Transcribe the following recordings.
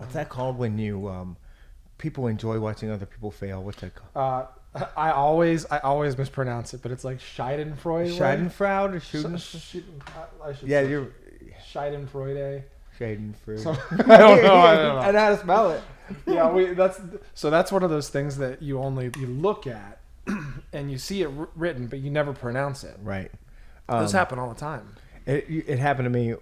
What's that called when you people enjoy watching other people fail? What's that called? I always mispronounce it, but it's like Schadenfreude. Schadenfreude or Schadenfreude? Yeah, you're Schadenfreude. Schadenfreude. I don't know. I know how to spell it. Yeah, that's one of those things that you look at and you see it written, but you never pronounce it. Right. Those happen all the time. It happened to me.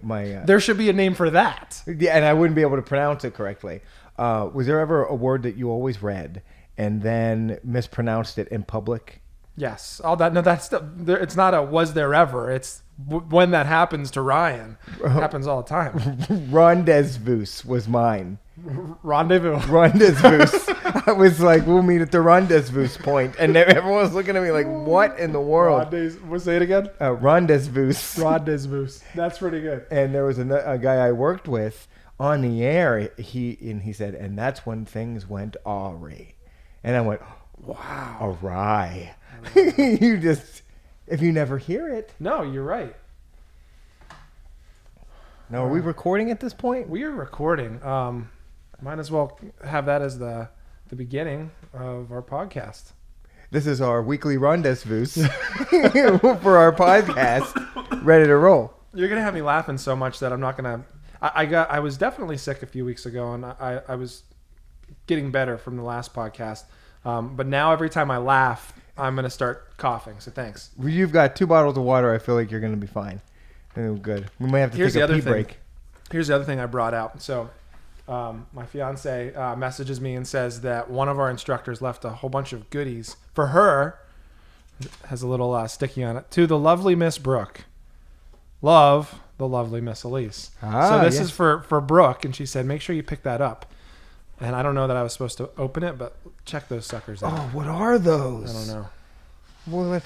There should be a name for that. Yeah, and I wouldn't be able to pronounce it correctly. Was there ever a word that you always read and then mispronounced it in public? Yes. All that. No, that's it's not a was there ever. It's when that happens to Ryan. It happens all the time. Rendezvous was mine. Rendezvous. I was like, we'll meet at the rendezvous point, and everyone was looking at me like, what in the world? Say it again. Rendezvous. That's pretty good. And there was a guy I worked with on the air. He said, and that's when things went awry. And I went, wow, awry. If you never hear it. No, you're right. Now, are we recording at this point? We are recording. Might as well have that as the beginning of our podcast. This is our weekly rendezvous for our podcast. Ready to roll. You're gonna have me laughing so much that I'm not gonna. I was definitely sick a few weeks ago, and I was getting better from the last podcast. But now every time I laugh, I'm gonna start coughing. So thanks. You've got 2 bottles of water. I feel like you're gonna be fine. Oh, good. We might have to take a pee break. Here's the other thing I brought out. So my fiance messages me and says that one of our instructors left a whole bunch of goodies for her. It has a little sticky on it. To the lovely Miss Brooke. Love, the lovely Miss Elise. So this is for Brooke, and she said, make sure you pick that up. And I don't know that I was supposed to open it, but check those suckers out. Oh, what are those? I don't know. Well,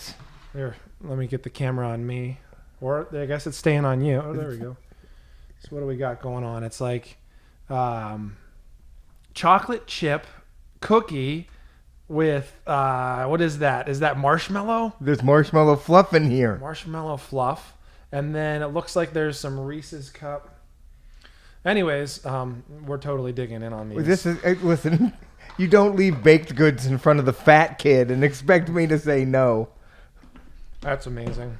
Here, let me get the camera on me. Or I guess it's staying on you. Oh, there we go. So what do we got going on? It's like chocolate chip cookie with, what is that? Is that marshmallow? There's marshmallow fluff in here. Marshmallow fluff. And then it looks like there's some Reese's cup. Anyways, we're totally digging in on these. Listen, you don't leave baked goods in front of the fat kid and expect me to say no. That's amazing.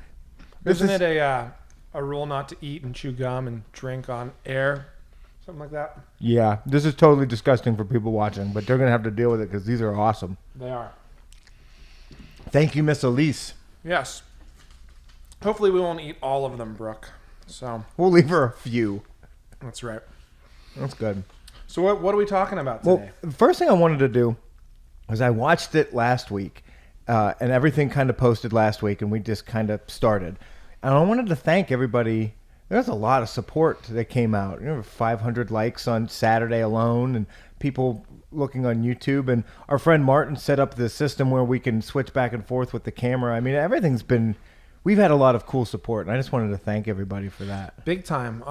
Isn't it a rule not to eat and chew gum and drink on air? Something like that? Yeah, this is totally disgusting for people watching, but they're going to have to deal with it because these are awesome. They are. Thank you, Miss Elise. Yes. Hopefully we won't eat all of them, Brooke. So we'll leave her a few. That's right. That's good. So what are we talking about today? Well, the first thing I wanted to do was I watched it last week, and everything kind of posted last week, and we just kind of started. And I wanted to thank everybody. There's a lot of support that came out. 500 likes on Saturday alone, and people looking on YouTube. And our friend Martin set up the system where we can switch back and forth with the camera. I mean, everything's been... We've had a lot of cool support, and I just wanted to thank everybody for that. Big time.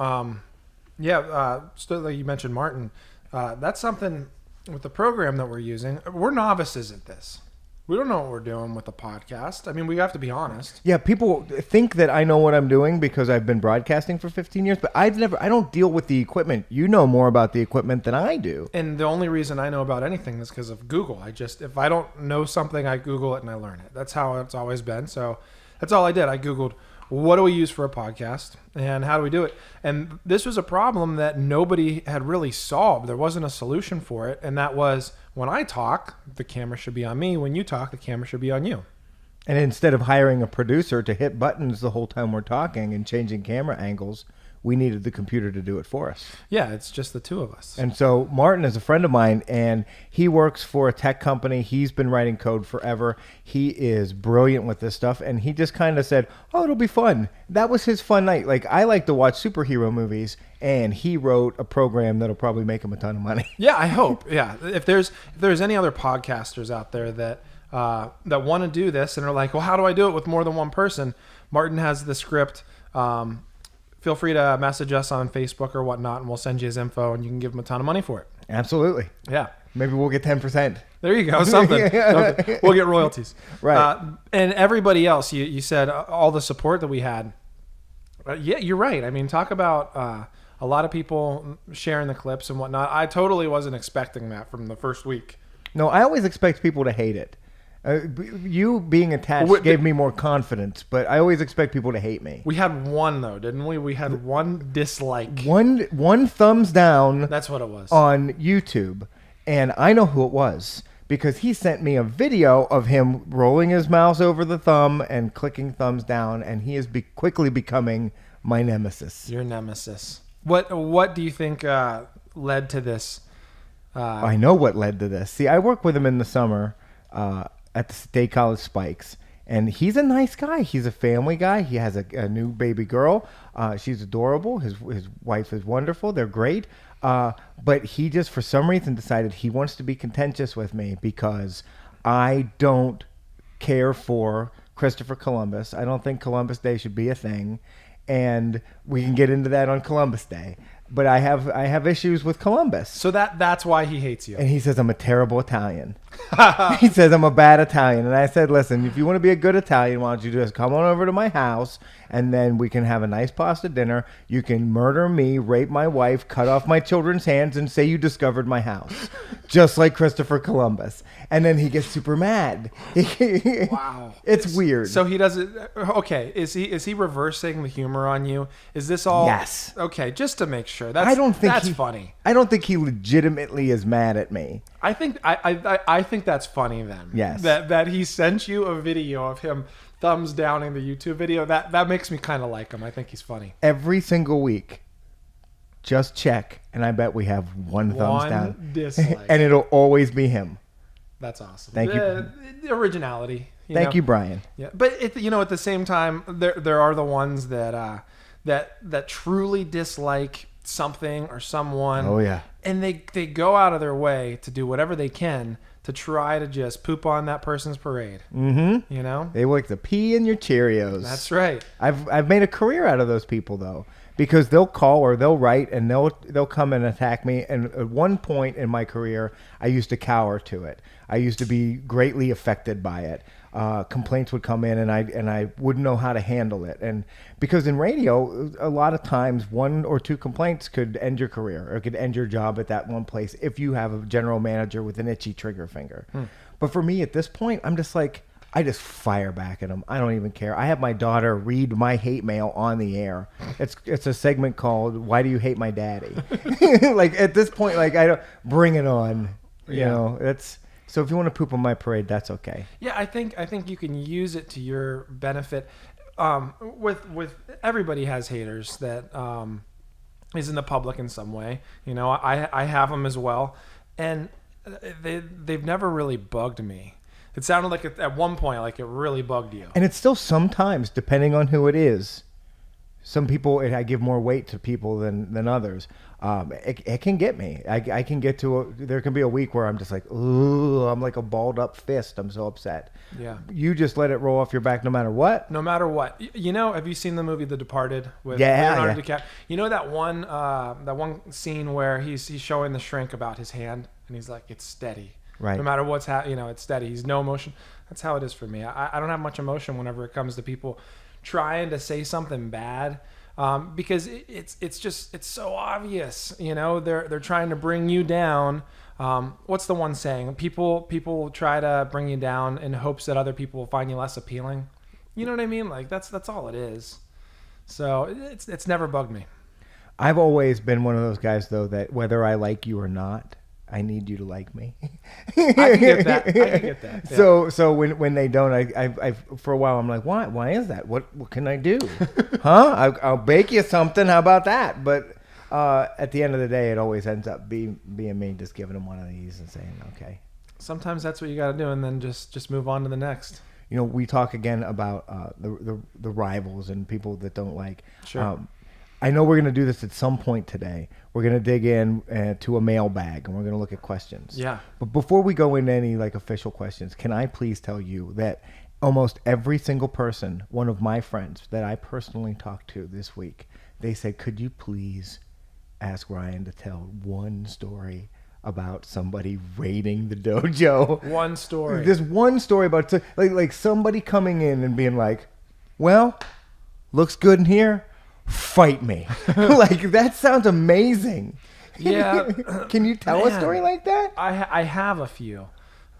Like you mentioned, Martin, that's something with the program that we're using. We're novices at this. We don't know what we're doing with the podcast. I mean, we have to be honest. Yeah, people think that I know what I'm doing because I've been broadcasting for 15 years, but I don't deal with the equipment. You know more about the equipment than I do. And the only reason I know about anything is because of Google. If I don't know something, I Google it and I learn it. That's how it's always been. So that's all I did. I Googled, what do we use for a podcast and how do we do it? And this was a problem that nobody had really solved. There wasn't a solution for it. And that was, when I talk, the camera should be on me. When you talk, the camera should be on you. And instead of hiring a producer to hit buttons the whole time we're talking and changing camera angles, we needed the computer to do it for us. Yeah, it's just the two of us. And so Martin is a friend of mine, and he works for a tech company. He's been writing code forever. He is brilliant with this stuff, and he just kind of said, oh, it'll be fun. That was his fun night. Like, I like to watch superhero movies, and he wrote a program that'll probably make him a ton of money. Yeah, I hope. Yeah, if there's any other podcasters out there that want to do this and are like, well, how do I do it with more than one person? Martin has the script. Feel free to message us on Facebook or whatnot, and we'll send you his info, and you can give him a ton of money for it. Absolutely. Yeah. Maybe we'll get 10%. There you go. Something. We'll get royalties. Right. And everybody else, you said all the support that we had. Yeah, you're right. I mean, talk about a a lot of people sharing the clips and whatnot. I totally wasn't expecting that from the first week. No, I always expect people to hate it. You being attached gave me more confidence, but I always expect people to hate me. We had one though, didn't we? We had one dislike. One thumbs down. That's what it was. On YouTube, and I know who it was because he sent me a video of him rolling his mouse over the thumb and clicking thumbs down, and he is quickly becoming my nemesis. Your nemesis. What do you think led to this? I know what led to this. See, I work with him in the summer at the State College Spikes, and he's a nice guy. He's a family guy. He has a new baby girl. She's adorable. His wife is wonderful. They're great. But he just, for some reason, decided he wants to be contentious with me because I don't care for Christopher Columbus. I don't think Columbus Day should be a thing. And we can get into that on Columbus Day. But I have issues with Columbus. So that's why he hates you. And he says I'm a terrible Italian. He says I'm a bad Italian. And I said, listen, if you want to be a good Italian, why don't you just come on over to my house and then we can have a nice pasta dinner. You can murder me, rape my wife, cut off my children's hands, and say you discovered my house. Just like Christopher Columbus. And then he gets super mad. Wow. It's weird. So he doesn't. Okay. Is he reversing the humor on you? Is this all? Yes. Okay. Just to make sure. That's funny. I don't think he legitimately is mad at me. I think I think that's funny then. Yes. That he sent you a video of him thumbs downing the YouTube video. That makes me kind of like him. I think he's funny. Every single week, just check, and I bet we have one thumbs down. Dislike. And it'll always be him. That's awesome. Thank you. The originality. Thank you, Brian. Yeah, but at the same time, there are the ones that truly dislike something or someone. Oh yeah. And they go out of their way to do whatever they can to try to just poop on that person's parade. Mm-hmm. You know? They like to pee in your Cheerios. That's right. I've made a career out of those people though, because they'll call or they'll write and they'll come and attack me. And at one point in my career, I used to cower to it. I used to be greatly affected by it. Complaints would come in and I wouldn't know how to handle it. And because in radio, a lot of times 1 or 2 complaints could end your career or could end your job at that one place if you have a general manager with an itchy trigger finger. But for me at this point, I'm just like, I just fire back at them. I don't even care. I have my daughter read my hate mail on the air. It's a segment called "Why Do You Hate My Daddy?" Like at this point, like I don't bring it on. You know, it's. So if you want to poop on my parade, that's okay. Yeah, I think you can use it to your benefit. With everybody has haters that is in the public in some way. You know, I have them as well, and they've never really bugged me. It sounded like at one point like it really bugged you. And it's still sometimes, depending on who it is. Some people, I give more weight to people than others. It can get me. I can get to there can be a week where I'm just like, ooh, I'm like a balled up fist. I'm so upset. Yeah. You just let it roll off your back no matter what. No matter what. You know, have you seen the movie The Departed with Leonardo DiCaprio? You know that one scene where he's showing the shrink about his hand and he's like, it's steady. Right. No matter what's it's steady. He's no emotion. That's how it is for me. I don't have much emotion whenever it comes to people trying to say something bad, because it's so obvious. You know, they're trying to bring you down. What's the one saying? People try to bring you down in hopes that other people will find you less appealing. You know what I mean? Like that's all it is. So it's never bugged me. I've always been one of those guys though that whether I like you or not, I need you to like me. I can get that. Yeah. So when they don't, I for a while I'm like, why is that? What can I do? Huh? I'll bake you something. How about that? But at the end of the day, it always ends up being me just giving them one of these and saying, okay. Sometimes that's what you got to do, and then just move on to the next. You know, we talk again about the rivals and people that don't like. Sure. I know we're going to do this at some point today. We're going to dig in to a mailbag, and we're going to look at questions. Yeah. But before we go into any like official questions, can I please tell you that almost every single person, one of my friends that I personally talked to this week, they said, could you please ask Ryan to tell one story about somebody raiding the dojo? One story. There's one story about like somebody coming in and being like, well, looks good in here. fight me. Like, that sounds amazing. Yeah. Can you tell a Man. story like that? I have a few,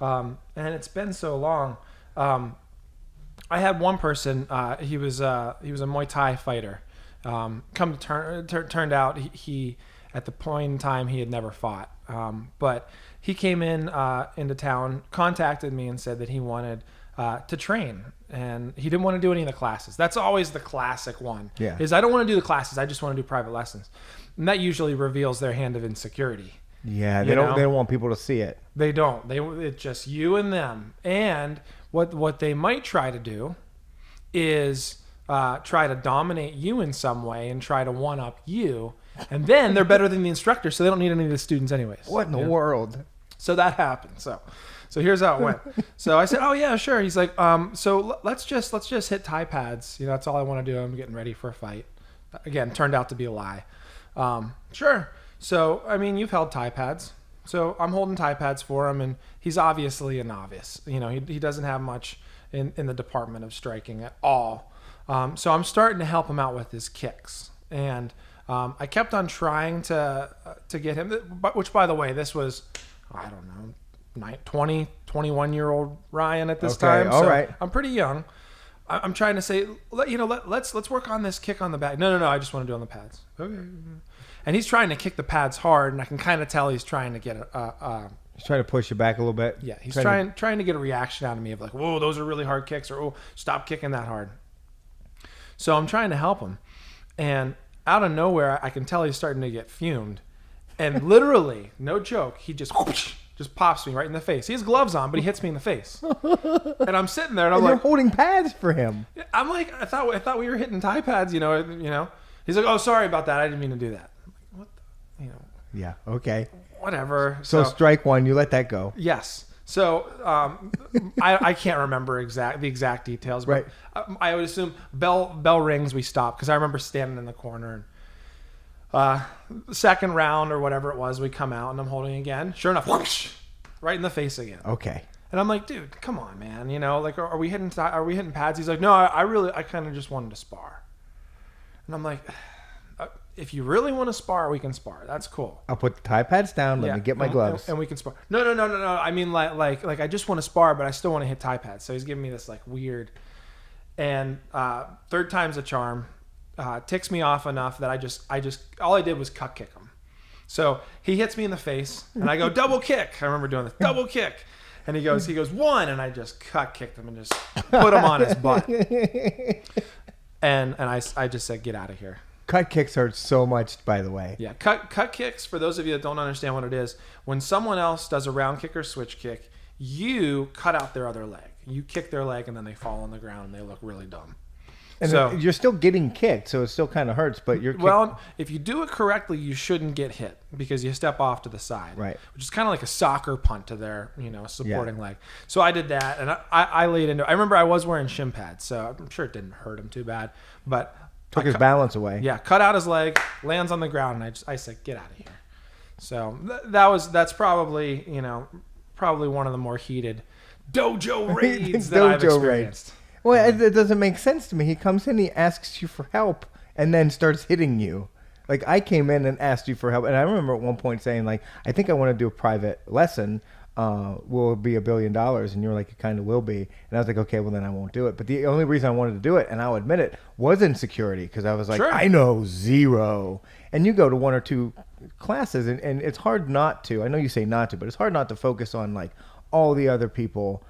and it's been so long. I had one person. He was a Muay Thai fighter. Turned out he at the point in time he had never fought. But he came into town, contacted me, and said that he wanted to train, and he didn't want to do any of the classes. That's always the classic one. Yeah. Is I don't want to do the classes. I just want to do private lessons, and that usually reveals their hand of insecurity. Yeah, You they know? don't want people to see it. They don't. It's just you and them. And what they might try to do is try to dominate you in some way and try to one up you. And then they're better than the instructor, so they don't need any of the students anyways. What in the Yeah. world? So that happened. So here's how it went. So I said, "Oh yeah, sure." He's like, "So let's just hit Thai pads. You know, that's all I want to do. I'm getting ready for a fight." Again, turned out to be a lie. Sure. So I mean, you've held Thai pads. So I'm holding Thai pads for him, and he's obviously a novice. You know, he doesn't have much in the department of striking at all. So I'm starting to help him out with his kicks, and I kept on trying to get him. Which, by the way, this was, I don't know, 20, 21-year-old Ryan at this time. All so right. I'm pretty young. I'm trying to say, let's work on this kick on the back. No, I just want to do it on the pads. Okay. And he's trying to kick the pads hard, and I can kind of tell he's trying to get He's trying to push you back a little bit. yeah, he's trying to get a reaction out of me of like, whoa, those are really hard kicks, or oh, stop kicking that hard. So I'm trying to help him, and out of nowhere, I can tell he's starting to get fumed, and literally, no joke, he just pops me right in the face. He has gloves on, but he hits me in the face, and I'm sitting there, and I'm And you're like, holding pads for him. I'm like, I thought we were hitting Thai pads, you know. He's like, oh, sorry about that, I didn't mean to do that. I'm like, what the, Yeah. Okay. whatever. So strike one, you let that go. Yes. So I can't remember the exact details, but Right. I would assume bell rings, we stop, because I remember standing in the corner. And second round or whatever it was, we come out and I'm holding again. Sure enough, whoosh, right in the face again. Okay. And I'm like, dude, come on, man. You know, like, are we hitting pads? He's like, no, I kind of just wanted to spar. And I'm like, if you really want to spar, we can spar. That's cool. I'll put the Thai pads down. Let me get my gloves. And we can spar. No. I mean, like I just want to spar, but I still want to hit Thai pads. So he's giving me this like weird. And third time's a charm. Ticks me off enough that I just all I did was cut kick him. So he hits me in the face, and I go double kick. I remember doing this double kick, and he goes one, and I just cut kicked him and just put him on his butt. And I just said, get out of here. Cut kicks hurt so much, by the way. Yeah, cut kicks, for those of you that don't understand what it is, when someone else does a round kick or switch kick, you cut out their other leg. You kick their leg, and then they fall on the ground, and they look really dumb. And so you're still getting kicked, so it still kind of hurts, but you're well, if you do it correctly, you shouldn't get hit because you step off to the side, Right. Which is kind of like a soccer punt to their, supporting leg. So I did that, and I laid into. I remember I was wearing shin pads, so I'm sure it didn't hurt him too bad, but took his balance away. yeah, cut out his leg, lands on the ground, and I said, get out of here. So that's probably probably one of the more heated dojo raids that I've Dojo experienced. raid. Well, it doesn't make sense to me. He comes in, he asks you for help, and then starts hitting you. Like, I came in and asked you for help, and I remember at one point saying, like, I think I want to do a private lesson. Will it be $1 billion? And you were like, it kind of will be. And I was like, okay, well, then I won't do it. But the only reason I wanted to do it, and I'll admit it, was insecurity, because I was like, Sure. I know zero. And you go to one or two classes, and it's hard not to. I know you say not to, but it's hard not to focus on, like, all the other people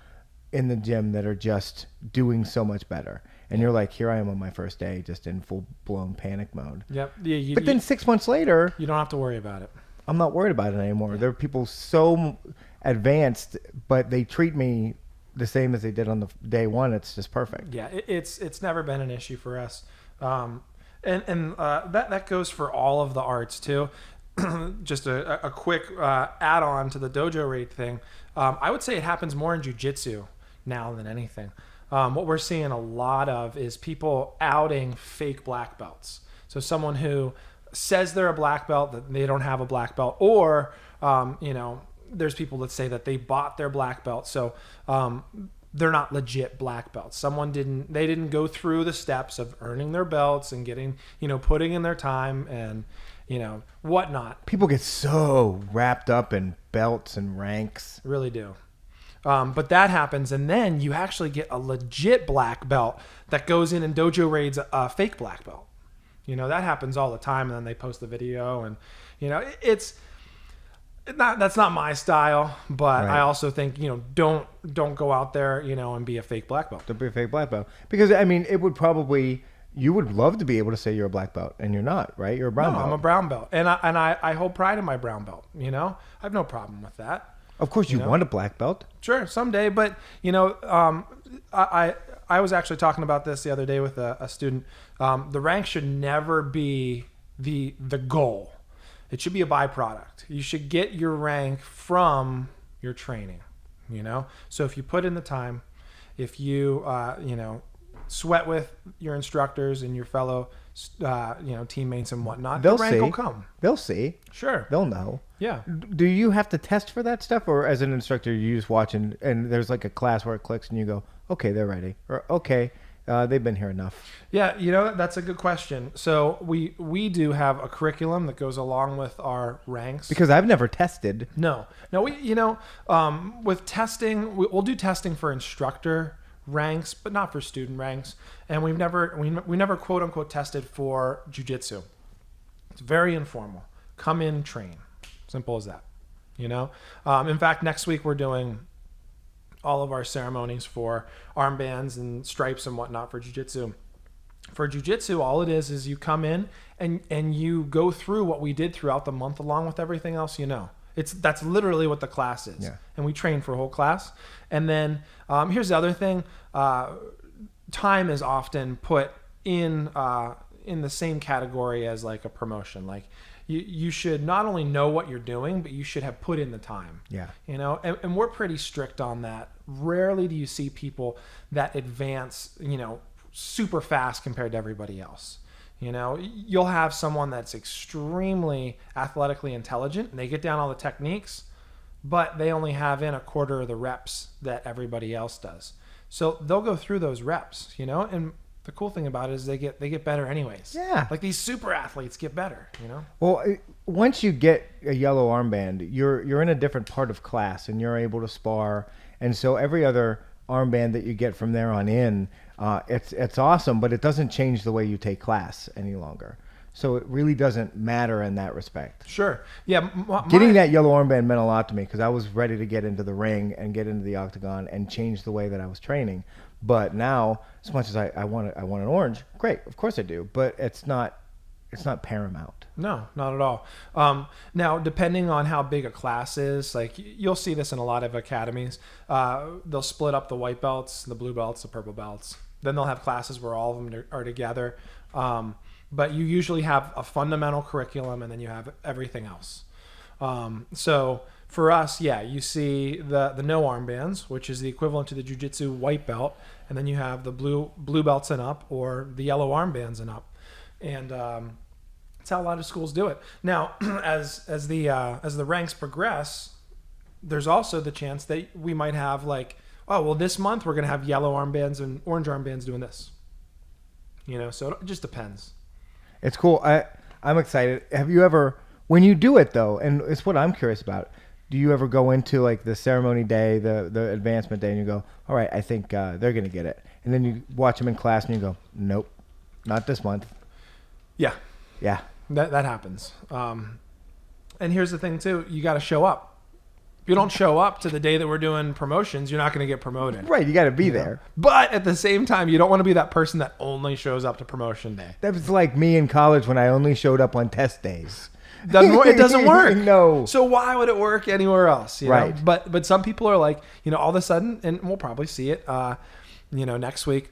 in the gym that are just doing so much better. And you're like, here I am on my first day, just in full-blown panic mode. Yep. But then 6 months later, you don't have to worry about it. I'm not worried about it anymore. There are people so advanced, but they treat me the same as they did on the day one. It's just perfect. Yeah, it's never been an issue for us, and that goes for all of the arts too. Just a quick add-on to the dojo raid thing. I would say it happens more in jiu-jitsu now than anything. What we're seeing a lot of is people outing fake black belts. So someone who says they're a black belt, that they don't have a black belt, or there's people that say that they bought their black belt. So they're not legit black belts. They didn't go through the steps of earning their belts and getting, putting in their time and, whatnot. People get so wrapped up in belts and ranks. Really do. But that happens, and then you actually get a legit black belt that goes in and dojo raids a fake black belt. That happens all the time, and then they post the video, and that's not my style, but Right. I also think, don't go out there, and be a fake black belt. To be a fake black belt. Because, it would probably, you would love to be able to say you're a black belt, and you're not, right? You're a brown belt. I'm a brown belt, and I hold pride in my brown belt. I have no problem with that. Of course, you want a black belt. Sure, someday, but I was actually talking about this the other day with a student. The rank should never be the goal. It should be a byproduct. You should get your rank from your training. So if you put in the time, if you sweat with your instructors and your fellow teammates and whatnot, the rank will come. They'll see. Sure. They'll know. Yeah. Do you have to test for that stuff, or as an instructor, you just watch and there's like a class where it clicks and you go, okay, they're ready, or okay, they've been here enough? Yeah, that's a good question. So we do have a curriculum that goes along with our ranks. Because I've never tested. No, with testing, we'll do testing for instructor ranks, but not for student ranks. And we never quote unquote tested for jiu-jitsu. It's very informal. Come in, train. Simple as that. In fact, next week we're doing all of our ceremonies for armbands and stripes and whatnot for jiu-jitsu. For jiu-jitsu, all it is you come in and you go through what we did throughout the month along with everything else That's literally what the class is. Yeah. And we train for a whole class. And then here's the other thing. Time is often put in the same category as like a promotion. Like you should not only know what you're doing, but you should have put in the time. Yeah. And we're pretty strict on that. Rarely do you see people that advance, super fast compared to everybody else. You'll have someone that's extremely athletically intelligent and they get down all the techniques, but they only have in a quarter of the reps that everybody else does. So they'll go through those reps, and the cool thing about it is they get better anyways. Yeah. Like these super athletes get better, Well, once you get a yellow armband, you're in a different part of class and you're able to spar. And so every other armband that you get from there on in, it's awesome, but it doesn't change the way you take class any longer. So it really doesn't matter in that respect. Sure. Yeah. Getting that yellow armband meant a lot to me because I was ready to get into the ring and get into the octagon and change the way that I was training. But now, as much as I want an orange, great, of course I do. But it's not paramount. No, not at all. Now, depending on how big a class is, like you'll see this in a lot of academies, they'll split up the white belts, the blue belts, the purple belts. Then they'll have classes where all of them are together. But you usually have a fundamental curriculum and then you have everything else. So for us, you see the no armbands, which is the equivalent to the jiu-jitsu white belt. And then you have the blue belts and up or the yellow armbands and up. And that's how a lot of schools do it. Now, as the ranks progress, there's also the chance that we might have like, oh, well, this month we're going to have yellow armbands and orange armbands doing this. So it just depends. It's cool. I'm excited. Have you ever, when you do it though, and it's what I'm curious about, do you ever go into like the ceremony day, the advancement day, and you go, all right, I think they're going to get it. And then you watch them in class and you go, nope, not this month. Yeah. Yeah. That happens. And here's the thing too, you got to show up. If you don't show up to the day that we're doing promotions, you're not going to get promoted. Right, you got to be there. But at the same time, you don't want to be that person that only shows up to promotion day. That was like me in college when I only showed up on test days. It doesn't work. No. So why would it work anywhere else? Right. But some people are like, all of a sudden, and we'll probably see it, next week,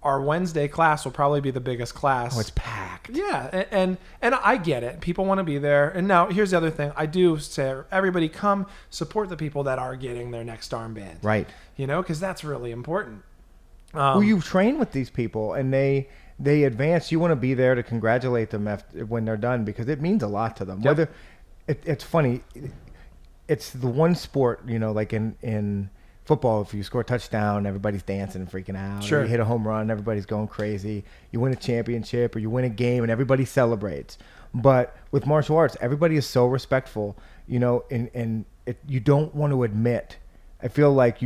our Wednesday class will probably be the biggest class. Oh, it's packed. Yeah, and I get it. People want to be there. And now here's the other thing. I do say everybody come support the people that are getting their next armband. Right. Because that's really important. Well, you train with these people and they advance. You want to be there to congratulate them when they're done because it means a lot to them. Yep. Whether it's funny, it's the one sport, like in football, if you score a touchdown, everybody's dancing and freaking out. Sure. Or you hit a home run, everybody's going crazy. You win a championship or you win a game and everybody celebrates. But with martial arts, everybody is so respectful, and you don't want to admit. I feel like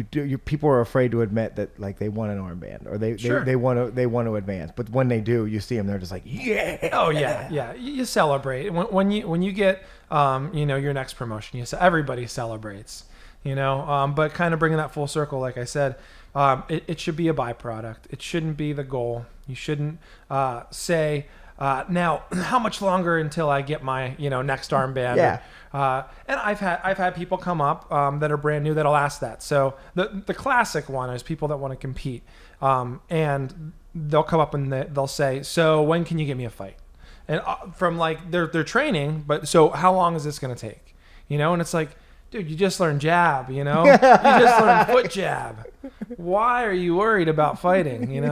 people are afraid to admit that like they want an armband or they want to advance. But when they do, you see them, they're just like, yeah. Oh yeah. You celebrate when you get your next promotion. Everybody celebrates. But kind of bringing that full circle, like I said, it should be a byproduct. It shouldn't be the goal. You shouldn't say, now how much longer until I get my next armband? Yeah. And I've had people come up that are brand new that'll ask that. So the classic one is people that want to compete, and they'll come up and they'll say, so when can you give me a fight? And from like they're training, but so how long is this going to take? And it's like, dude, you just learned jab, you just learned foot jab. Why are you worried about fighting,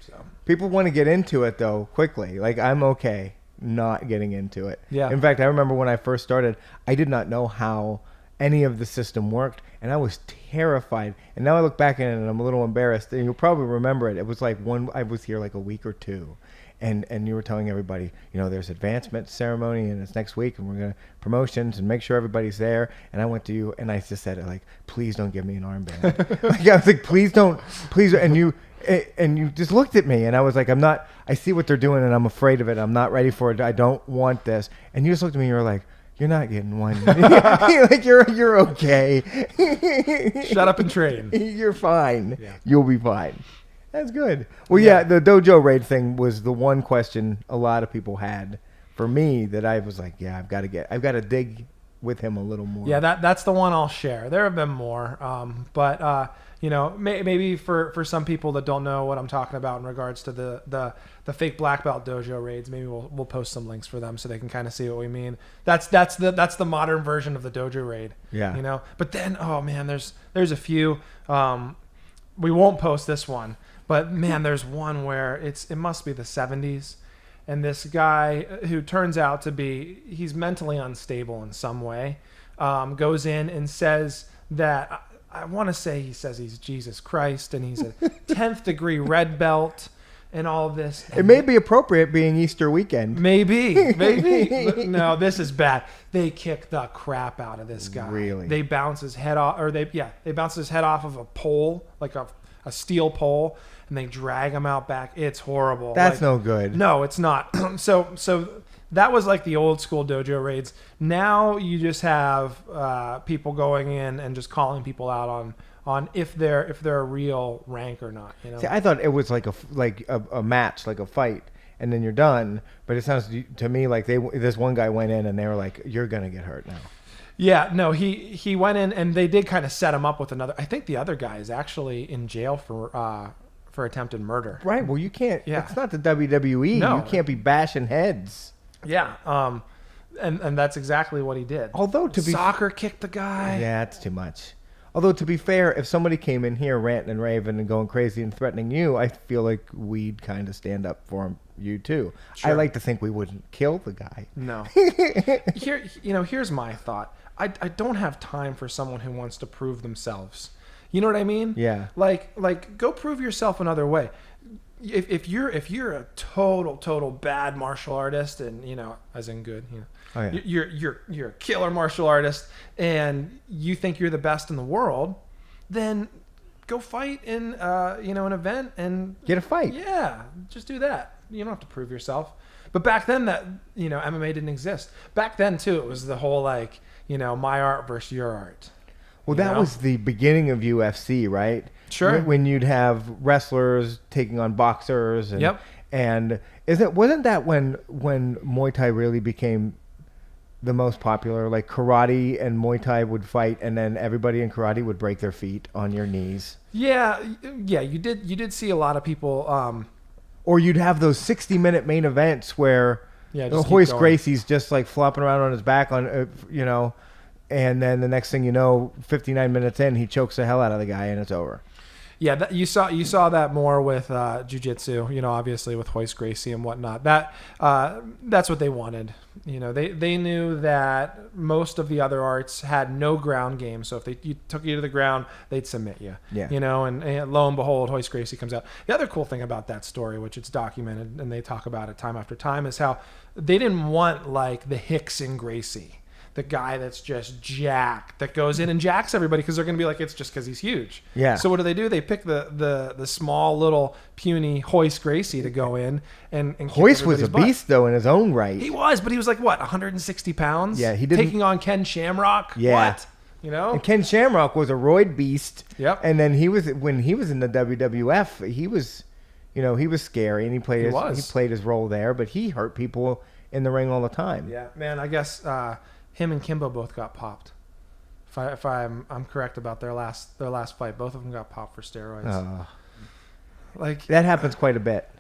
So People want to get into it though quickly. Like I'm okay not getting into it. Yeah. In fact, I remember when I first started, I did not know how any of the system worked, and I was terrified. And now I look back at it and I'm a little embarrassed. And you'll probably remember it. It was like I was here like a week or two. And you were telling everybody, there's advancement ceremony and it's next week and we're going to promotions and make sure everybody's there. And I went to you and I just said, like, please don't give me an armband. Like, I was like, please. And you just looked at me and I was like, I see what they're doing and I'm afraid of it. I'm not ready for it. I don't want this. And you just looked at me and you were like, you're not getting one. Like you're okay. Shut up and train. You're fine. Yeah. You'll be fine. That's good. Well, yeah, the dojo raid thing was the one question a lot of people had for me that I was like, yeah, I've got to dig with him a little more. Yeah, that's the one I'll share. There have been more, but maybe for some people that don't know what I'm talking about in regards to the fake black belt dojo raids, maybe we'll post some links for them so they can kind of see what we mean. That's the modern version of the dojo raid. Yeah. But then, oh man, there's a few. We won't post this one. But man, there's one where it must be the 70s, and this guy who turns out to be he's mentally unstable in some way, goes in and says that I want to say he says he's Jesus Christ and he's a 10th degree red belt and all of this. It may be appropriate being Easter weekend. Maybe. But no, this is bad. They kick the crap out of this guy. Really? They bounce his head off, they bounce his head off of a pole, like a steel pole, and they drag him out back. It's horrible. That's no good. No, it's not. So that was like the old school dojo raids. Now you just have people going in and just calling people out on if they're a real rank or not. See, I thought it was like a match, like a fight, and then you're done. But it sounds to me like this one guy went in and they were like, "You're gonna get hurt now." Yeah, no, he went in and they did kind of set him up with another. I think the other guy is actually in jail for attempted murder. Right. Well, you can't. Yeah. It's not the WWE. No. You can't be bashing heads. Yeah. And that's exactly what he did. Although to be soccer kicked the guy. Yeah, it's too much. Although to be fair, if somebody came in here ranting and raving and going crazy and threatening you, I feel like we'd kind of stand up for you too. Sure. I like to think we wouldn't kill the guy. No. Here's my thought. I don't have time for someone who wants to prove themselves. You know what I mean? Yeah. Like go prove yourself another way. If you're a total bad martial artist and as in good, Oh, yeah. you're a killer martial artist and you think you're the best in the world, then go fight in an event and Get a fight. Yeah, just do that. You don't have to prove yourself. But back then that MMA didn't exist. Back then too, it was the whole my art versus your art. Well, that was the beginning of UFC, right? Sure. When you'd have wrestlers taking on boxers. And, Yep. And wasn't that when Muay Thai really became the most popular? Like karate and Muay Thai would fight, and then everybody in karate would break their feet on your knees. Yeah. You did see a lot of people. Or you'd have those 60-minute main events where Just Hoist keep going. Gracie's just like flopping around on his back and then the next thing you know, 59 minutes in, he chokes the hell out of the guy and it's over. Yeah, you saw that more with jiu-jitsu, obviously with Hoist Gracie and whatnot. That's what they wanted. They knew that most of the other arts had no ground game. So if you took you to the ground, they'd submit you. Yeah. And lo and behold, Hoist Gracie comes out. The other cool thing about that story, which it's documented and they talk about it time after time, is how they didn't want like the Hickson Gracie, the guy that's just jacked, that goes in and jacks everybody because they're going to be like, it's just because he's huge. Yeah. So what do? They pick the small little puny Hoist Gracie to go in and kick Hoist was a everybody's butt. beast though in his own right. He was, but he was like what, 160 pounds? Yeah, he didn't taking on Ken Shamrock. Yeah. What? And Ken Shamrock was a roid beast. Yep. And then when he was in the WWF, he was scary, and he played his role there, but he hurt people in the ring all the time. Yeah, man. I guess him and Kimbo both got popped. If I'm correct about their last fight, both of them got popped for steroids. Like that happens quite a bit.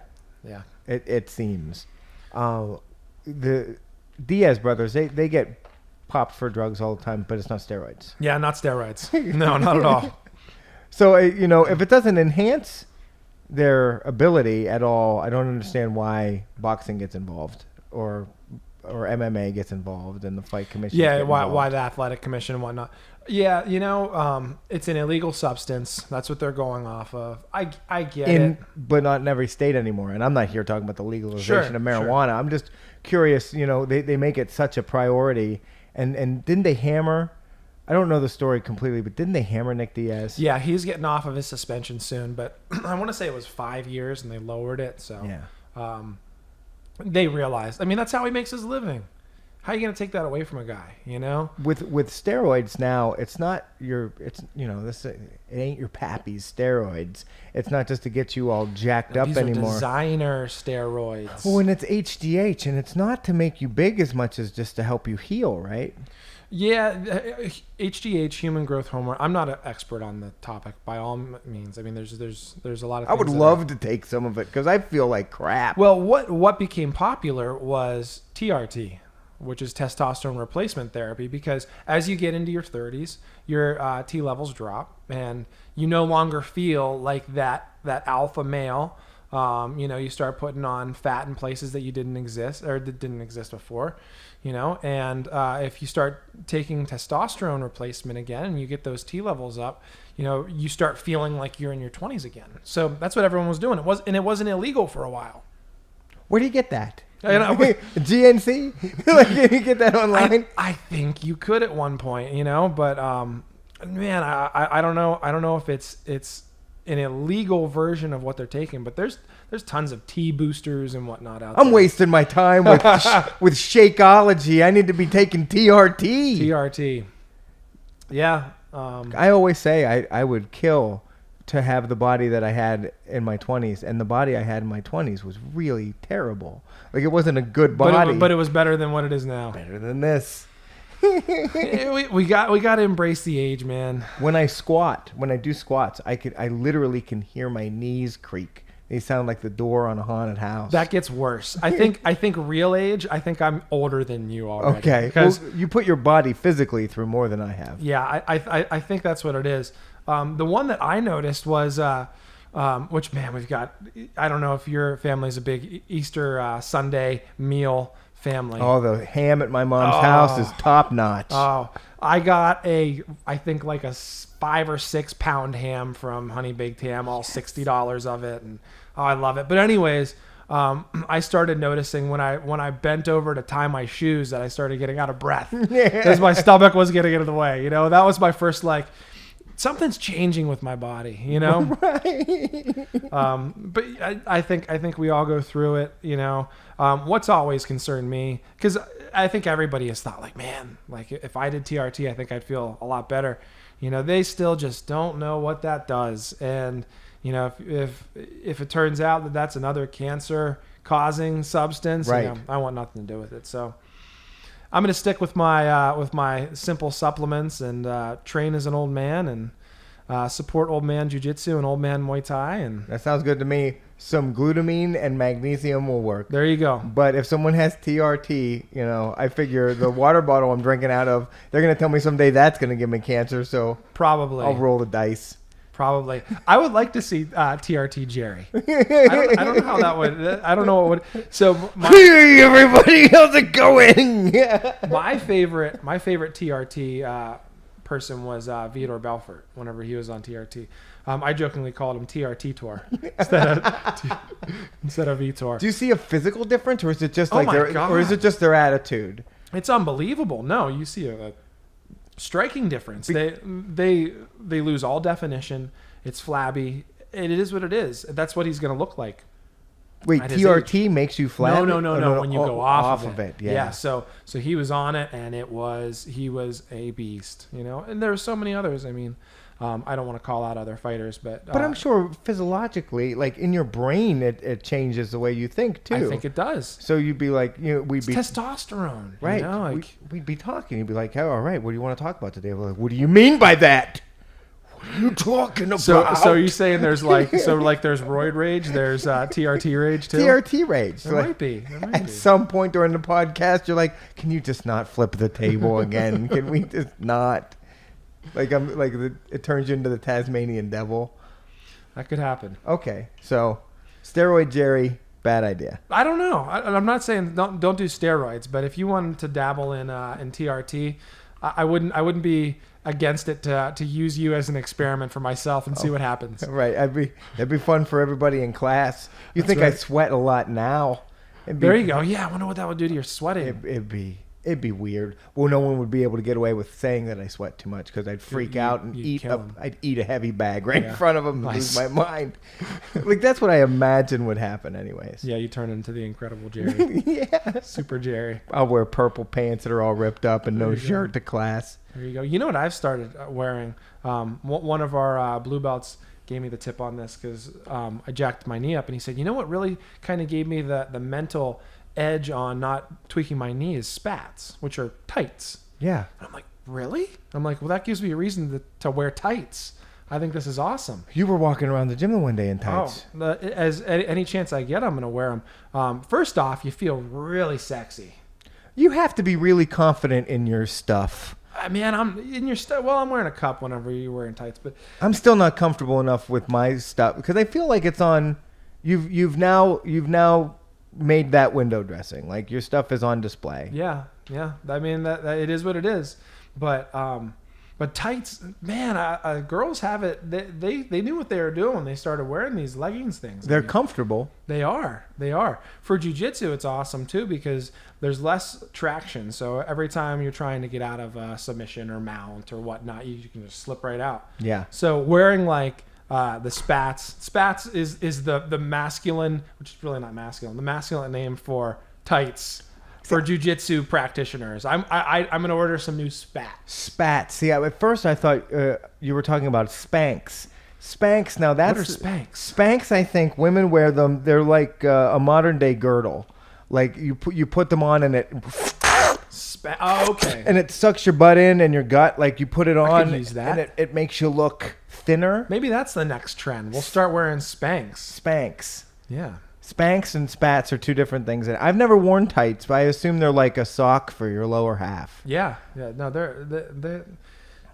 Yeah. It seems. The Diaz brothers, they get popped for drugs all the time, but it's not steroids. Yeah, not steroids. No, not at all. So if it doesn't enhance their ability at all, I don't understand why boxing gets involved or MMA gets involved and the fight commission. Yeah, why the athletic commission and whatnot. Yeah, it's an illegal substance. That's what they're going off of. I get it. But not in every state anymore. And I'm not here talking about the legalization of marijuana. Sure. I'm just curious, they make it such a priority. And didn't they hammer? I don't know the story completely, but didn't they hammer Nick Diaz? Yeah, he's getting off of his suspension soon, but I want to say it was 5 years and they lowered it. So yeah. They realized. I mean, that's how he makes his living. How are you going to take that away from a guy? With steroids now, it ain't your pappy's steroids. It's not just to get you all jacked up anymore. These are designer steroids. Well, and it's HGH, and it's not to make you big as much as just to help you heal, right? Yeah, HGH, human growth hormone. I'm not an expert on the topic by all means. I mean, there's a lot of. I would love to take some of it because I feel like crap. Well, what became popular was TRT, which is testosterone replacement therapy, because as you get into your 30s, your T levels drop, and you no longer feel like that alpha male. You start putting on fat in places that didn't exist before. And if you start taking testosterone replacement again and you get those T levels up, you start feeling like you're in your 20s again. So that's what everyone was doing. It wasn't illegal for a while. Where do you get that? GNC? Like, can you get that online? I think you could at one point, but man, I don't know. I don't know if it's an illegal version of what they're taking, but there's tons of T boosters and whatnot out there. I'm wasting my time with with Shakeology. I need to be taking TRT. TRT. Yeah. I always say I would kill to have the body that I had in my 20s, and the body I had in my 20s was really terrible. Like, it wasn't a good body. But it was better than what it is now. Better than this. we got to embrace the age, man. When I do squats, I literally can hear my knees creak. They sound like the door on a haunted house. That gets worse. I think real age. I think I'm older than you already. Okay, because you put your body physically through more than I have. Yeah, I think that's what it is. The one that I noticed was, which, man, we've got. I don't know if your family's a big Easter Sunday meal family. Oh, the ham at my mom's house is top notch. Oh, I got I think like a 5 or 6 pound ham from Honey Baked Ham, all $60 of it, and I love it. But anyways, I started noticing when I bent over to tie my shoes that I started getting out of breath because my stomach was getting in the way. That was my first something's changing with my body, Right. But I think we all go through it, What's always concerned me, because I think everybody has thought like, man, like if I did TRT, I think I'd feel a lot better. They still just don't know what that does. And, if it turns out that that's another cancer causing substance, right. I want nothing to do with it. So I'm going to stick with my simple supplements and train as an old man and support old man jiu-jitsu and old man Muay Thai. And that sounds good to me. Some glutamine and magnesium will work. There you go. But if someone has TRT, I figure the water bottle I'm drinking out of, they're going to tell me someday that's going to give me cancer. So probably I'll roll the dice. Probably. I would like to see TRT Jerry. I don't know how that would. I don't know what would. So Hey, everybody, how's it going? my favorite TRT person was Vitor Belfort. Whenever he was on TRT, I jokingly called him TRT Tour instead of Vitor. Do you see a physical difference, or is it just Oh like my their, God. or is it just their attitude? It's unbelievable. No, you see a striking difference. They lose all definition. It's flabby. It is what it is. That's what he's going to look like. Wait, at his TRT makes you flat? No. When you go off of it. Yeah. So he was on it, and he was a beast. And there were so many others. I mean, I don't want to call out other fighters, but I'm sure physiologically, like in your brain, it changes the way you think too. I think it does. So you'd be like, we'd be Testosterone, right. We'd be talking. You'd be like, oh, all right, what do you want to talk about today? We're like, what do you mean by that? What are you talking about? So are you saying there's there's roid rage, there's TRT rage too? TRT rage. There might be. At some point during the podcast, you're like, can you just not flip the table again? Can we just not? It turns you into the Tasmanian devil. That could happen. Okay, so steroid Jerry, bad idea. I don't know. I'm not saying don't do steroids, but if you wanted to dabble in TRT, I wouldn't be against it to use you as an experiment for myself and see what happens. Right, that'd be fun for everybody in class. You think right. I sweat a lot now? There you go. Yeah, I wonder what that would do to your sweating. It'd be weird. Well, no one would be able to get away with saying that I sweat too much because I'd freak out and I'd eat a heavy bag right in front of them and lose my mind. That's what I imagine would happen anyways. Yeah, you turn into the Incredible Jerry. Yeah. Super Jerry. I'll wear purple pants that are all ripped up and no shirt to class. There you go. You know what I've started wearing? One of our blue belts gave me the tip on this because I jacked my knee up, and he said, you know what really kind of gave me the mental edge on not tweaking my knee is spats, which are tights. Yeah. And I'm like, really? I'm like, well, that gives me a reason to wear tights. I think this is awesome. You were walking around the gym the one day in tights. As any chance I get, I'm going to wear them. First off, you feel really sexy. You have to be really confident in your stuff. Man, I'm in your stuff. Well, I'm wearing a cup whenever you're wearing tights, but I'm still not comfortable enough with my stuff because I feel like it's on. You've now made that window dressing. Like your stuff is on display. Yeah. I mean that it is what it is, but tights, man, girls have it. They knew what they were doing when they started wearing these leggings things. They're comfortable. They are. For jiu-jitsu, it's awesome too because there's less traction. So every time you're trying to get out of a submission or mount or whatnot, you can just slip right out. Yeah. So wearing the spats is the masculine, which is really not masculine, the masculine name for tights for jiu-jitsu practitioners. I'm gonna order some new spats. See, at first I thought you were talking about Spanx. Spanx. Now that's what are Spanx? Spanx. I think women wear them. They're like a modern day girdle. Like you put them on and it. Okay. And it sucks your butt in and your gut. Like you put it on, I could use that. And it makes you look thinner. Maybe that's the next trend. We'll start wearing Spanx. Spanx. Yeah. Spanx and spats are two different things. I've never worn tights, but I assume they're like a sock for your lower half. Yeah. No, they're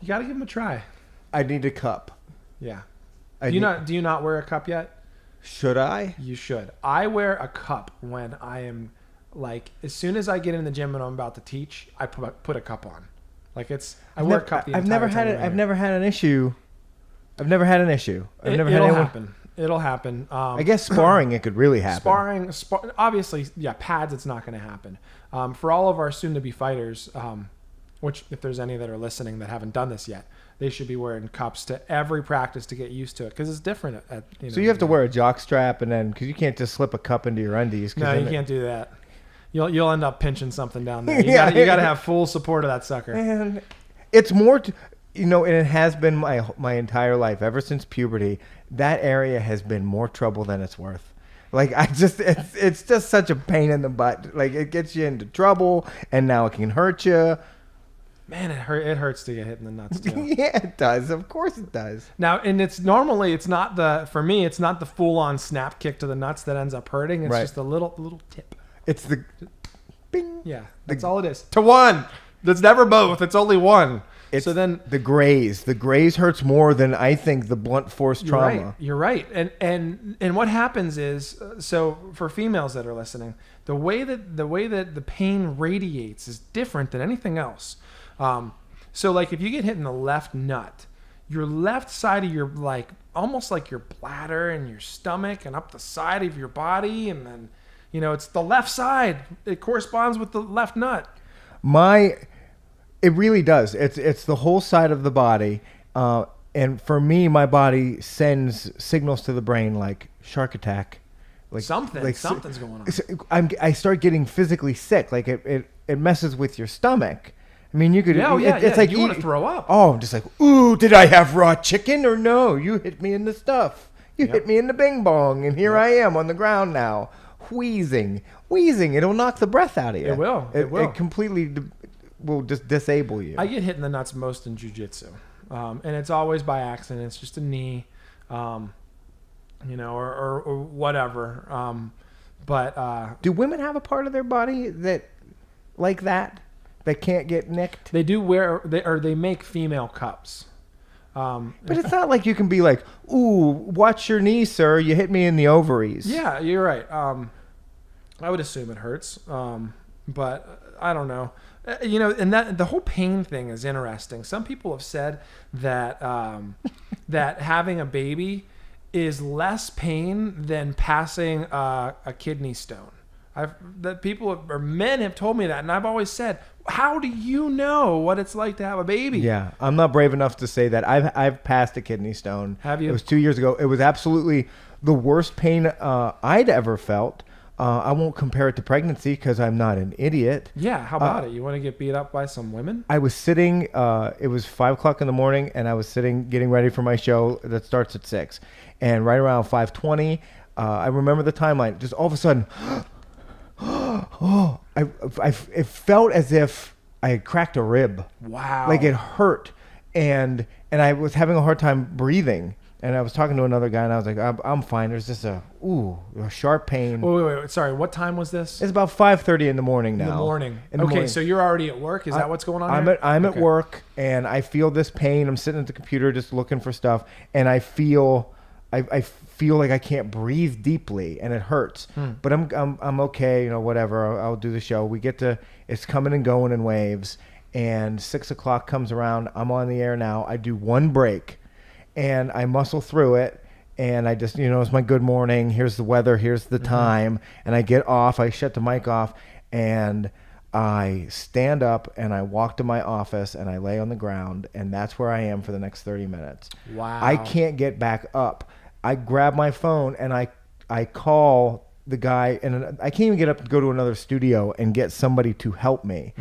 you got to give them a try. I need a cup. Yeah. Do you not wear a cup yet? Should I? You should. I wear a cup when I am as soon as I get in the gym and I'm about to teach, I put a cup on. I wear a cup the entire time. I've never had an issue. It'll happen. It'll happen. I guess sparring, it could really happen. Obviously, yeah, pads, it's not going to happen. For all of our soon-to-be fighters, which if there's any that are listening that haven't done this yet, they should be wearing cups to every practice to get used to it because it's different. So you have to wear a jock strap because you can't just slip a cup into your undies. No, you can't do that. You'll end up pinching something down there. You got to have full support of that sucker. And it's more, and it has been my entire life ever since puberty. That area has been more trouble than it's worth. It's just such a pain in the butt. Like it gets you into trouble, and now it can hurt you. Man, it hurts to get hit in the nuts too. Yeah, it does. Of course it does. Now, and it's not the full-on snap kick to the nuts that ends up hurting. It's just a little tip. It's the bing. Yeah, that's all it is. To one. That's never both. It's only one. It's so then the graze. The graze hurts more than I think the blunt force trauma. You're right. And what happens is, so for females that are listening, the way that the pain radiates is different than anything else. So like if you get hit in the left nut, your left side of your, like almost like your bladder and your stomach and up the side of your body, and then it's the left side. It corresponds with the left nut. It really does. It's the whole side of the body. And for me, my body sends signals to the brain like shark attack. Like something's going on. I start getting physically sick. Like it messes with your stomach. I mean, you could. It's like you want to throw up. Oh, I'm just like, ooh, did I have raw chicken or no? You hit me in the stuff. You hit me in the bing bong, and here I am on the ground now, wheezing. It'll knock the breath out of you. It will. It completely will just disable you. I get hit in the nuts most in jiu-jitsu. And it's always by accident. It's just a knee, or whatever. But do women have a part of their body that can't get nicked? They do they make female cups. But it's not like you can be like, ooh, watch your knee, sir. You hit me in the ovaries. Yeah, you're right. I would assume it hurts. But I don't know. And that the whole pain thing is interesting. Some people have said that that having a baby is less pain than passing a kidney stone. Men have told me that, and I've always said, how do you know what it's like to have a baby? Yeah, I'm not brave enough to say that. I've passed a kidney stone. Have you? It was 2 years ago. It was absolutely the worst pain I'd ever felt. I won't compare it to pregnancy because I'm not an idiot. Yeah, how about it? You want to get beat up by some women? I was sitting, it was 5 o'clock in the morning, and I was sitting getting ready for my show that starts at 6. And right around 5:20, I remember the timeline, just all of a sudden, it felt as if I had cracked a rib. Wow. Like it hurt. And I was having a hard time breathing. And I was talking to another guy, and I was like, I'm fine. There's just a sharp pain. Wait. Sorry, what time was this? It's about 5:30 in the morning now. In the morning. So you're already at work? Is that what's going on I'm at work, and I feel this pain. I'm sitting at the computer just looking for stuff, and I feel like I can't breathe deeply, and it hurts. But I'm okay, whatever. I'll do the show. It's coming and going in waves, and 6 o'clock comes around. I'm on the air now. I do one break. And I muscle through it, and I just, it's my good morning. Here's the weather. Here's the time. And I get off. I shut the mic off, and I stand up, and I walk to my office, and I lay on the ground, and that's where I am for the next 30 minutes. Wow. I can't get back up. I grab my phone, and I call the guy, and I can't even get up and go to another studio and get somebody to help me.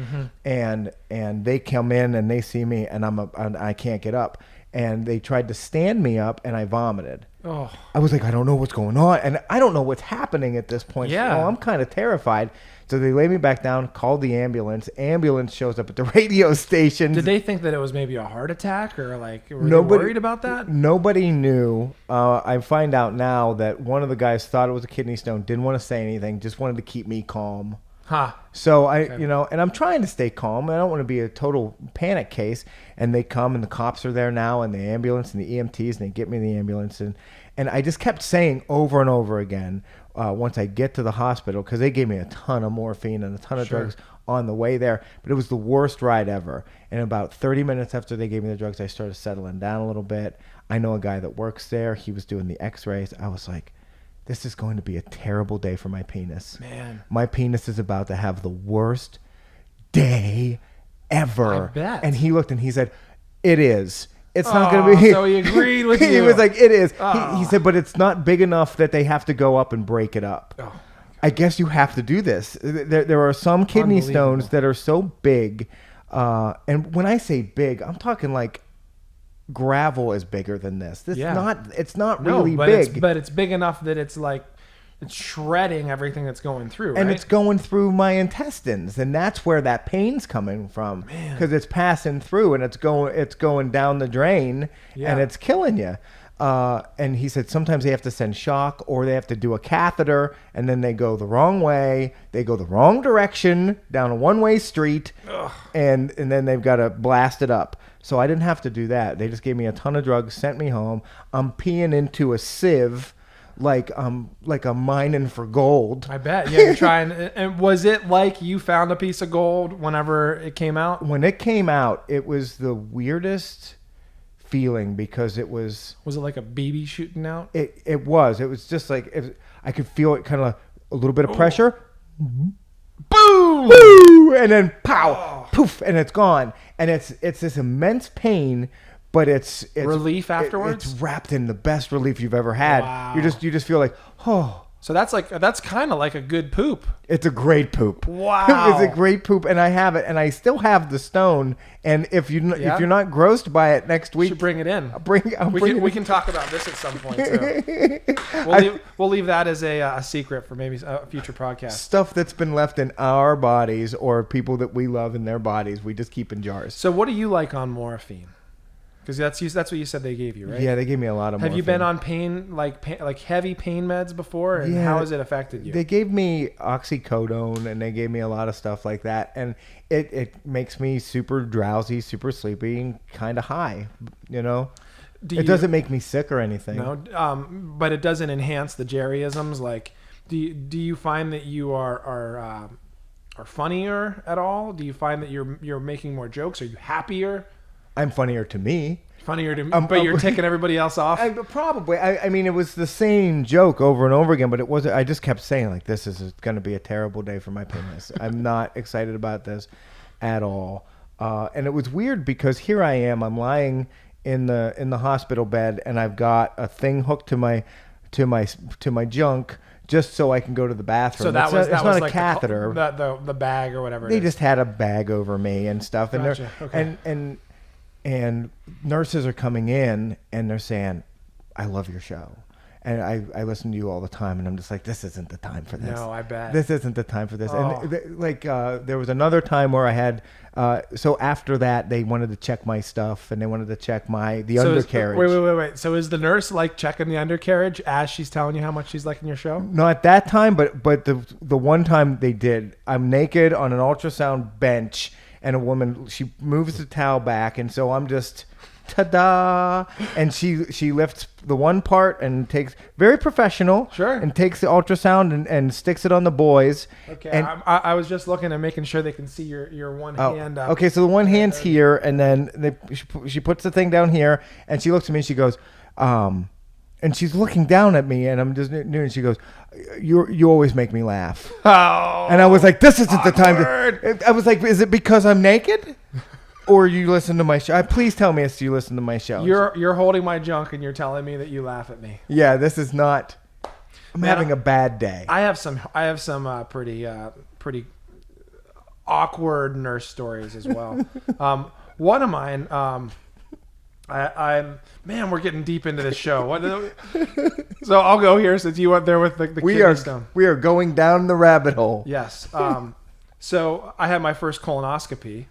And they come in, and they see me, and I can't get up. And they tried to stand me up, and I vomited. Oh. I was like, I don't know what's going on, and I don't know what's happening at this point. Yeah. So I'm kind of terrified. So they lay me back down, called the ambulance. Ambulance shows up at the radio station. Did they think that it was maybe a heart attack, or like were they worried about that? Nobody knew. I find out now that one of the guys thought it was a kidney stone, didn't want to say anything, just wanted to keep me calm. So and I'm trying to stay calm. I don't want to be a total panic case. And they come, and the cops are there now, and the ambulance and the EMTs, and they get me in the ambulance. And I just kept saying over and over again, once I get to the hospital, because they gave me a ton of morphine and a ton of drugs on the way there, but it was the worst ride ever. And about 30 minutes after they gave me the drugs, I started settling down a little bit. I know a guy that works there. He was doing the x-rays. I was like, this is going to be a terrible day for my penis. Man. My penis is about to have the worst day ever. I bet. And he looked, and he said, it is. It's not going to be. So he agreed with you. He was like, it is. He said, but it's not big enough that they have to go up and break it up. Oh. I guess you have to do this. There are some kidney stones that are so big. And when I say big, I'm talking like gravel is bigger than this. It's not really big. But it's big enough that it's like it's shredding everything that's going through, right? And it's going through my intestines, and that's where that pain's coming from, because it's passing through, and it's going down the drain, and it's killing you. And he said sometimes they have to send shock or they have to do a catheter, and then they go the wrong way. They go the wrong direction down a one-way street, and then they've got to blast it up. So I didn't have to do that. They just gave me a ton of drugs, sent me home. I'm peeing into a sieve like I'm mining for gold. I bet. Yeah, you're trying. And was it like you found a piece of gold whenever it came out? When it came out, it was the weirdest feeling because it was... Was it like a baby shooting out? It was just like I could feel it, kind of a little bit of pressure. Boom! Boo! And then pow, poof, and it's gone. And it's this immense pain, but it's relief afterwards. It's wrapped in the best relief you've ever had. Wow. You just feel like, oh. So that's kind of like a good poop. It's a great poop. Wow. It's a great poop, and I have it, and I still have the stone. And if you're not grossed by it next week, you should bring it in. We can talk about this at some point too. We'll leave that as a secret for maybe a future podcast. Stuff that's been left in our bodies or people that we love in their bodies, we just keep in jars. So what do you like on morphine? Because that's what you said they gave you, right? Yeah, they gave me a lot of morphine. Have you been on pain like heavy pain meds before, and how has it affected you? They gave me oxycodone, and they gave me a lot of stuff like that, and it makes me super drowsy, super sleepy, and kind of high. You know, it doesn't make me sick or anything. No, but it doesn't enhance the Jerryisms. Like, do you find that you are funnier at all? Do you find that you're making more jokes? Are you happier? I'm funnier to me. But you're taking everybody else off? Probably. I mean, it was the same joke over and over again, but it wasn't. I just kept saying, like, this is going to be a terrible day for my penis. I'm not excited about this at all. And it was weird because here I am. I'm lying in the hospital bed, and I've got a thing hooked to my junk just so I can go to the bathroom. So it's not a like catheter. The bag or whatever. They just had a bag over me and stuff, and gotcha. Okay. And nurses are coming in and they're saying, I love your show. And I listen to you all the time. And I'm just like, this isn't the time for this. No, I bet. This isn't the time for this. Oh. And there was another time where I had, so after that, they wanted to check my stuff and they wanted to check the undercarriage. Wait. So is the nurse like checking the undercarriage as she's telling you how much she's liking your show? Not at that time, but the one time they did, I'm naked on an ultrasound bench. And a woman, she moves the towel back, and so I'm just, ta-da! And she lifts the one part and takes, very professional, sure, and takes the ultrasound and sticks it on the boys. Okay, and, I was just looking and making sure they can see your one hand up. Okay, so the one hand's here, and then she puts the thing down here, and she looks at me and she goes, and she's looking down at me, and I'm just new, and she goes, you always make me laugh. Oh, and I was like, this isn't awkward. the time. I was like, is it because I'm naked? Or you listen to my show? Please tell me it's you listen to my show. You're holding my junk, and you're telling me that you laugh at me. Yeah, this is not... I'm having a bad day. I have some pretty awkward nurse stories as well. One of mine... Man, we're getting deep into this show. So I'll go here since you went there with the kidney stone. We are going down the rabbit hole. Yes. So I had my first colonoscopy,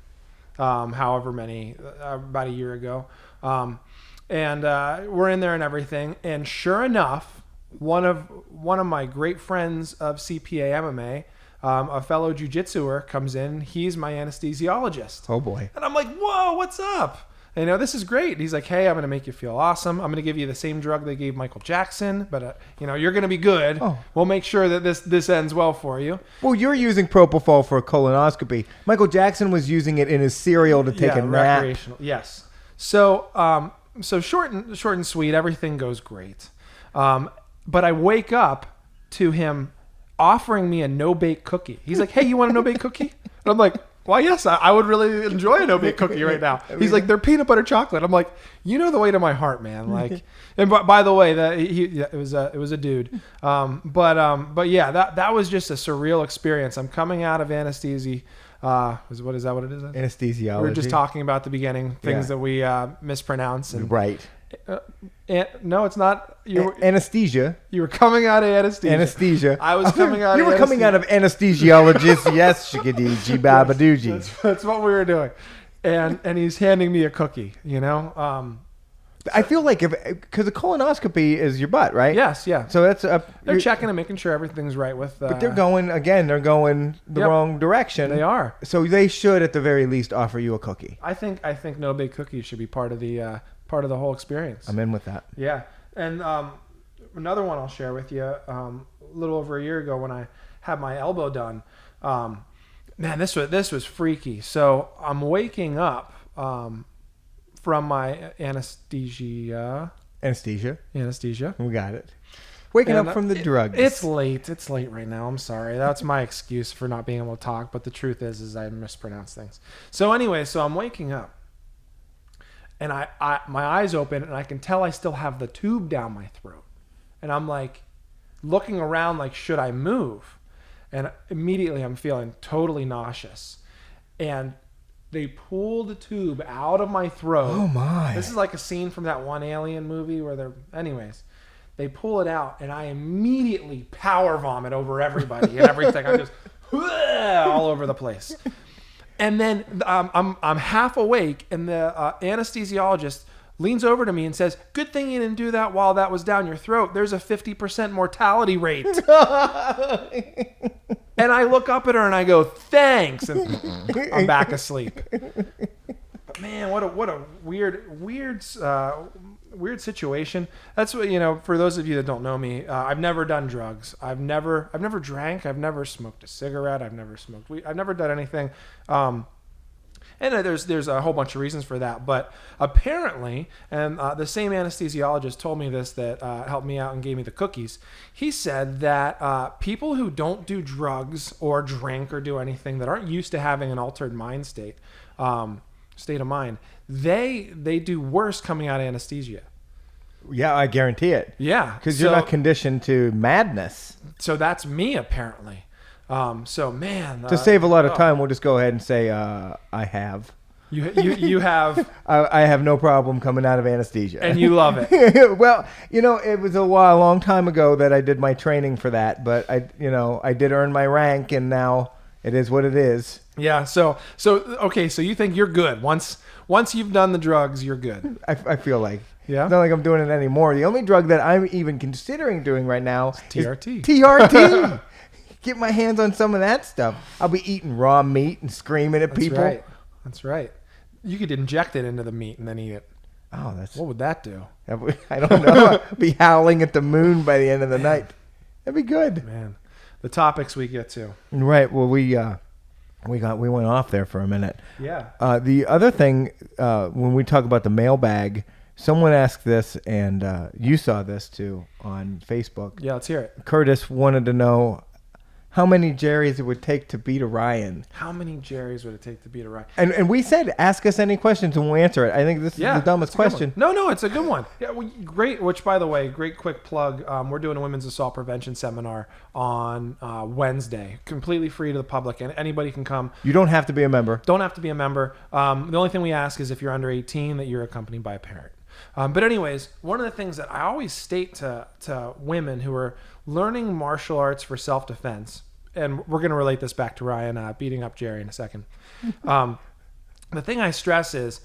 however many, about a year ago. And we're in there and everything. And sure enough, one of my great friends of CPA MMA, a fellow jiu-jitsuer, comes in. He's my anesthesiologist. Oh boy. And I'm like, whoa, what's up? And, this is great. And he's like, hey, I'm going to make you feel awesome. I'm going to give you the same drug they gave Michael Jackson, but you're going to be good. Oh. We'll make sure that this ends well for you. Well, you're using propofol for a colonoscopy. Michael Jackson was using it in his cereal to take a nap. Recreational. Yes. So short and sweet, everything goes great. But I wake up to him offering me a no-bake cookie. He's like, hey, you want a no-bake cookie? And I'm like, well, yes, I would really enjoy a no-bake cookie right now. He's like, they're peanut butter chocolate. I'm like, you know the way to my heart, man. Like, and by the way, it was a dude. But yeah, that was just a surreal experience. I'm coming out of anesthesia. What is that? What it is? Anesthesiology. We were just talking about the beginning things that we mispronounce. And, right. No, it's not. Anesthesia. You were coming out of anesthesia. Anesthesia. I was coming out. You were coming out of anesthesiologist. Yes, shiggy babadoogie. That's what we were doing, and he's handing me a cookie. I feel like because a colonoscopy is your butt, right? Yes, yeah. So that's They're checking and making sure everything's right with. But they're going the wrong direction. They are. So they should, at the very least, offer you a cookie. I think no big cookies should be part of the whole experience. I'm in with that. Yeah, and another one I'll share with you. A little over a year ago, when I had my elbow done, man, this was freaky. So I'm waking up from my anesthesia. We got it. Waking up from the drugs. It's late. It's late right now. I'm sorry. That's my excuse for not being able to talk. But the truth is I mispronounce things. So anyway, I'm waking up, and I my eyes open, and I can tell I still have the tube down my throat, and I'm like looking around, like, should I move? And immediately I'm feeling totally nauseous, and they pull the tube out of my throat. Oh my! This is like a scene from that one Alien movie where anyways. They pull it out, and I immediately power vomit over everybody and everything. I just all over the place. And then I'm half awake, and the anesthesiologist leans over to me and says, "Good thing you didn't do that while that was down your throat. There's a 50% mortality rate." And I look up at her and I go, "Thanks," and I'm back asleep. But man, what a weird situation. That's what, for those of you that don't know me, I've never done drugs. I've never drank. I've never smoked a cigarette. I've never smoked weed. I've never done anything. And there's a whole bunch of reasons for that. But apparently, and the same anesthesiologist told me this, that helped me out and gave me the cookies. He said that people who don't do drugs or drink or do anything, that aren't used to having an altered mind state of mind, they do worse coming out of anesthesia. Yeah, I guarantee it. Yeah, because you're not conditioned to madness. So that's me, apparently. So man, to save a lot of time, we'll just go ahead and say I have. You have. I have no problem coming out of anesthesia, and you love it. Well, it was a long time ago that I did my training for that, but I did earn my rank, and now it is what it is. Yeah. So okay. So you think you're good once you've done the drugs, you're good. I feel like. Yeah. It's not like I'm doing it anymore. The only drug that I'm even considering doing right now is TRT. TRT. Get my hands on some of that stuff. I'll be eating raw meat and screaming at people. That's right. You could inject it into the meat and then eat it. Oh, what would that do? I don't know. I'll be howling at the moon by the end of the night. That'd be good. Man, the topics we get to. Right. Well, we went off there for a minute. Yeah. The other thing, when we talk about the mailbag, someone asked this, and you saw this too on Facebook. Yeah, let's hear it. Curtis wanted to know how many Jerrys it would take to beat Orion. How many Jerrys would it take to beat Orion? And we said, ask us any questions and we'll answer it. I think this is the dumbest question. No, it's a good one. Yeah, great. Which, by the way, great quick plug. We're doing a women's assault prevention seminar on Wednesday, completely free to the public, and anybody can come. You don't have to be a member. Don't have to be a member. The only thing we ask is if you're under 18, that you're accompanied by a parent. But anyways, one of the things that I always state to women who are learning martial arts for self-defense, and we're going to relate this back to Ryan beating up Jerry in a second. The thing I stress is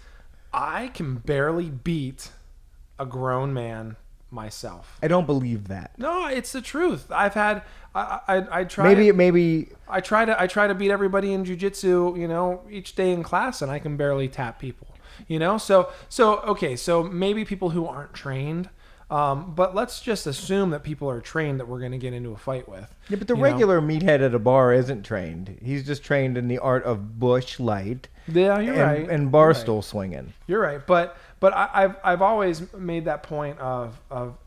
I can barely beat a grown man myself. I don't believe that. No, it's the truth. I've had I try maybe I try to beat everybody in jiu-jitsu, each day in class, and I can barely tap people. So maybe people who aren't trained, but let's just assume that people are trained that we're going to get into a fight with. Yeah, but the regular meathead at a bar isn't trained. He's just trained in the art of bush light. Yeah, you're right. And bar stool swinging. You're right, but I've always made that point of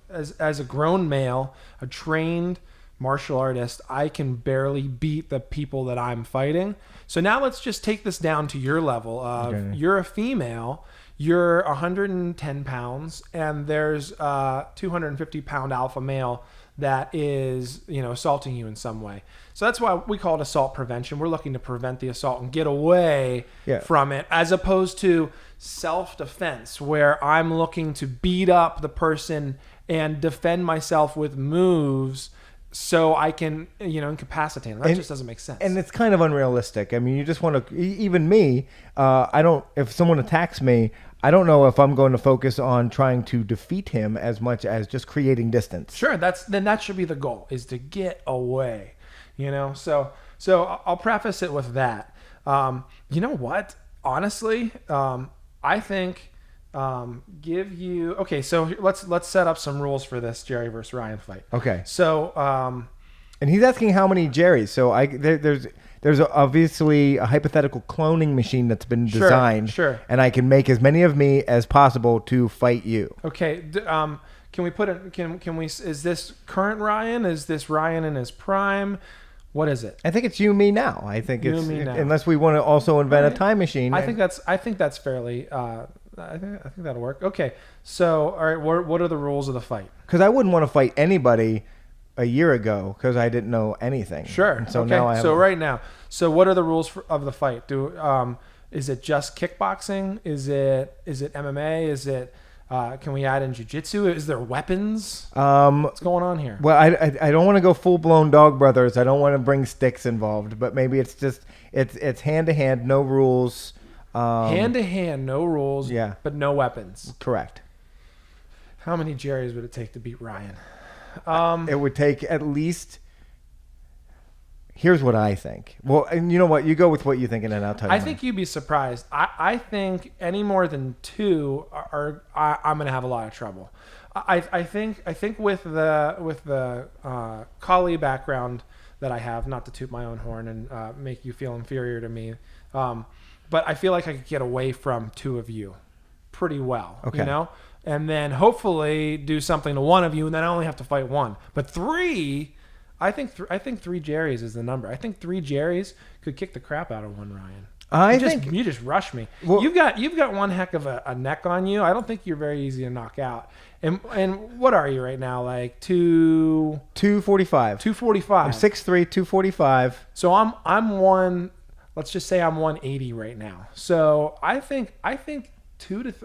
as a grown male, a trained martial artist, I can barely beat the people that I'm fighting. So now let's just take this down to your level of you're a female, you're 110 pounds, and there's a 250-pound alpha male that is, assaulting you in some way. So that's why we call it assault prevention. We're looking to prevent the assault and get away from it, as opposed to self-defense, where I'm looking to beat up the person and defend myself with moves so I can, incapacitate him. That just doesn't make sense. And it's kind of unrealistic. I mean, you just want to, even me, if someone attacks me, I don't know if I'm going to focus on trying to defeat him as much as just creating distance. Sure, then that should be the goal, is to get away, So I'll preface it with that. You know what? Honestly, I think so let's set up some rules for this Jerry versus Ryan fight. Okay. So and he's asking how many Jerrys. So there's obviously a hypothetical cloning machine that's been designed. Sure. And I can make as many of me as possible to fight you. Okay. Can we put it? Can we? Is this current Ryan? Is this Ryan in his prime? What is it? I think it's you, me now. I think You it's and me now. unless we want to also invent a time machine. I think that's fairly. I think that'll work. Okay. So all right. What are the rules of the fight? Because I wouldn't want to fight anybody a year ago because I didn't know anything. Sure. And so okay. now I have. So right now. So what are the rules of the fight? Is it just kickboxing? Is it MMA? Is it? Can we add in jiu-jitsu? Is there weapons? What's going on here? Well, I don't want to go full blown Dog Brothers. I don't want to bring sticks involved, but maybe it's just it's hand to hand, no rules. Hand to hand, no rules. Yeah. But no weapons. Correct. How many Jerrys would it take to beat Ryan? It would take at least. Here's what I think. Well, and you know what? You go with what you think, and then I'll tell you. I think you'd be surprised. I think any more than two I'm going to have a lot of trouble. I think with the collie background that I have, not to toot my own horn and make you feel inferior to me, but I feel like I could get away from two of you pretty well. Okay. And then hopefully do something to one of you, and then I only have to fight one. But three. I think 3 Jerrys is the number. I think 3 Jerrys could kick the crap out of one Ryan. You just rush me. Well, you've got one heck of a neck on you. I don't think you're very easy to knock out. And what are you right now? Like 245. 245. I'm 6'3", 245. So I'm one. Let's just say I'm 180 right now. So I think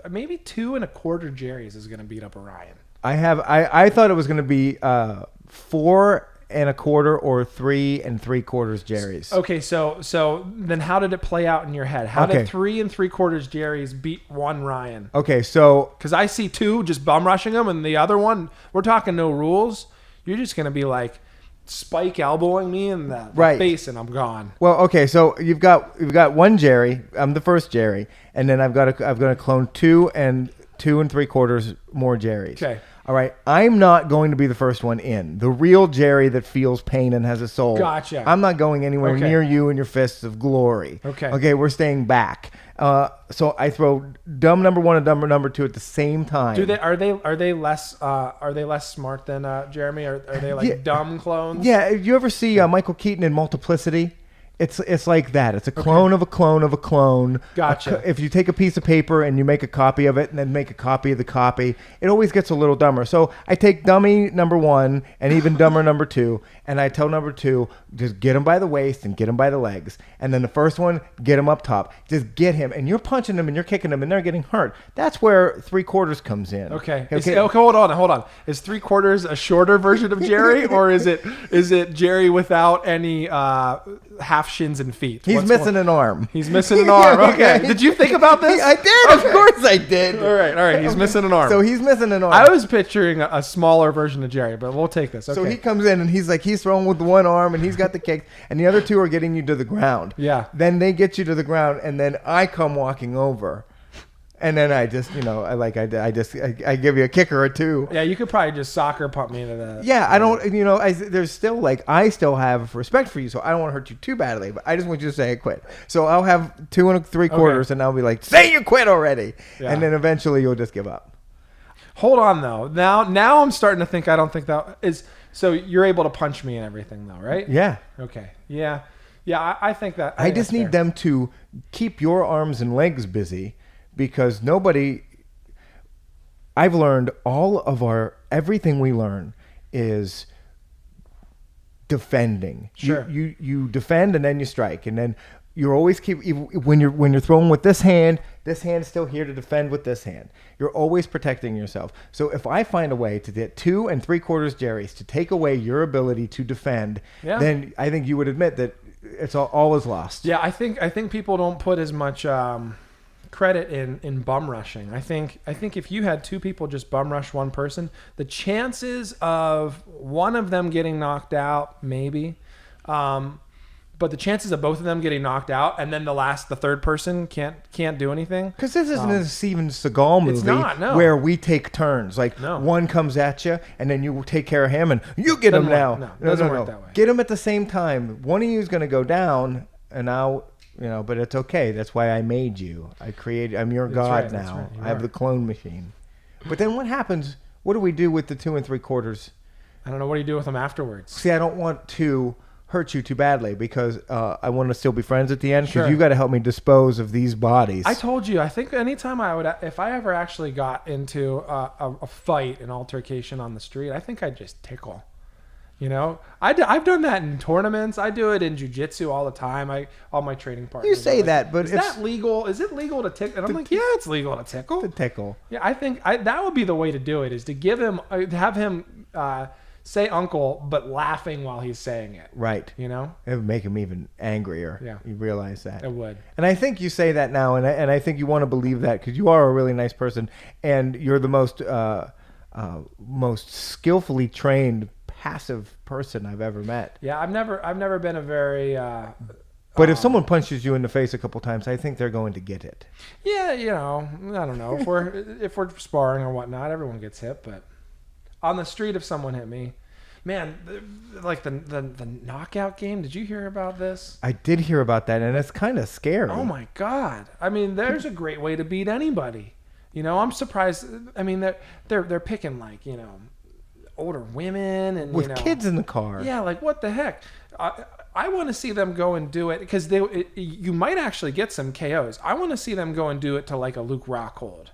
maybe 2 1/4 Jerrys is going to beat up a Ryan. I thought it was going to be 4 1/4 or 3 3/4 Jerry's. Okay, so then how did it play out in your head? How did 3 3/4 Jerry's beat one Ryan? Okay, so because I see 2 just bum rushing him, and the other one, we're talking no rules. You're just gonna be like spike elbowing me in the face, and I'm gone. Well, okay, so you've got one Jerry. I'm the first Jerry, and then I've got to clone 2 3/4 more Jerry's. Okay. All right, I'm not going to be the first one in. The real Jerry that feels pain and has a soul. Gotcha. I'm not going anywhere near you and your fists of glory. Okay. Okay, we're staying back. So I throw dumb number 1 and dumb number 2 at the same time. Are they less smart than Jeremy? Are they like dumb clones? Yeah. You ever see Michael Keaton in Multiplicity? It's like that. It's a clone of a clone of a clone. Gotcha. If you take a piece of paper and you make a copy of it and then make a copy of the copy, it always gets a little dumber. So I take dummy number 1 and even dumber number 2, and I tell number 2, just get him by the waist and get him by the legs. And then the first one, get him up top. Just get him. And you're punching them and you're kicking them and they're getting hurt. That's where 3/4 comes in. Okay. Hold on. Is 3/4 a shorter version of Jerry, or is it Jerry without any half shins and feet? He's missing an arm. He's missing an arm. Okay. Did you think about this? I did. Of course I did. All right. He's missing an arm. So he's missing an arm. I was picturing a smaller version of Jerry, but we'll take this. Okay. So he comes in and he's throwing with one arm and he's got the kick, and the other 2 are getting you to the ground. Yeah. Then they get you to the ground, and then I come walking over. And then I just, I give you a kicker or 2. Yeah, you could probably just soccer pump me into the. Yeah, I don't, there's still I still have respect for you, so I don't want to hurt you too badly, but I just want you to say I quit. So I'll have 2 3/4, and I'll be like, say you quit already. Yeah. And then eventually you'll just give up. Hold on, though. Now I'm starting to think I don't think that is. So you're able to punch me and everything, though, right? Yeah. Okay. Yeah. I think that. I just need them to keep your arms and legs busy. Because I've learned everything we learn is defending. Sure. You defend and then you strike. And then you're always when you're throwing with this hand is still here to defend with this hand. You're always protecting yourself. So if I find a way to get 2 3/4 Jerry's to take away your ability to defend, then I think you would admit that it's all is lost. Yeah, I think people don't put as much credit in bum rushing. I think if you had 2 people just bum rush one person, the chances of one of them getting knocked out, maybe, but the chances of both of them getting knocked out and then the third person can't do anything. Because this isn't a Steven Seagal movie It's not, no. where we take turns. Like No. one comes at you and then you take care of him and you get him now. No, it doesn't work that way. Get him at the same time. One of you is going to go down, and now but it's okay. That's why I made you. I'm your god that's now. right. I have the clone machine. But then what happens? What do we do with the 2 3/4? I don't know. What do you do with them afterwards? See, I don't want to hurt you too badly because I want to still be friends at the end because Sure. you got to help me dispose of these bodies. I told you, I think anytime if I ever actually got into a fight, an altercation on the street, I think I'd just tickle. I've done that in tournaments. I do it in jiu-jitsu all the time. All my training partners. You say that, but is that legal? Is it legal to tickle? And I'm like, yeah, it's legal to tickle. to tickle. Yeah, I think that would be the way to do it. Is to have him say uncle, but laughing while he's saying it. Right. It would make him even angrier. Yeah. You realize that. It would. And I think you say that now, and I think you want to believe that because you are a really nice person, and you're the most skillfully trained passive person I've ever met. Yeah, I've never been a very. But if someone punches you in the face a couple times, I think they're going to get it. Yeah, I don't know if we're sparring or whatnot, everyone gets hit, but on the street, if someone hit me, man, like the knockout game. Did you hear about this? I did hear about that, and it's kind of scary. Oh my God! I mean, there's a great way to beat anybody. I'm surprised. I mean, they're picking like older women and with kids in the car. Yeah, like what the heck? I want to see them go and do it because you might actually get some KOs. I want to see them go and do it to like a Luke Rockhold,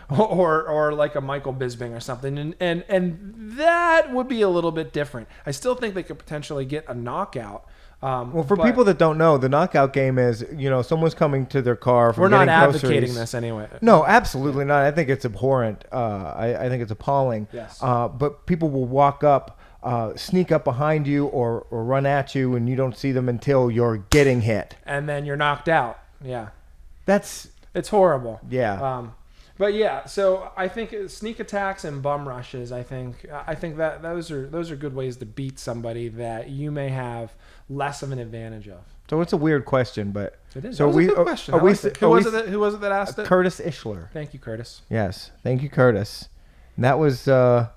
or like a Michael Bisping or something, and that would be a little bit different. I still think they could potentially get a knockout. Well, for people that don't know, the knockout game is, someone's coming to their car from we're not getting advocating groceries. this anyway. No, absolutely not. I think it's abhorrent. I think it's appalling. Yes. But people will walk up, sneak up behind you or run at you, and you don't see them until you're getting hit. And then you're knocked out. Yeah. It's horrible. Yeah. But yeah, so I think sneak attacks and bum rushes. I think that those are good ways to beat somebody that you may have less of an advantage of. So it's a weird question, but It is. So That was a good question. Who was it that asked it? Curtis Ishler. Thank you, Curtis. Yes, thank you, Curtis. And that was that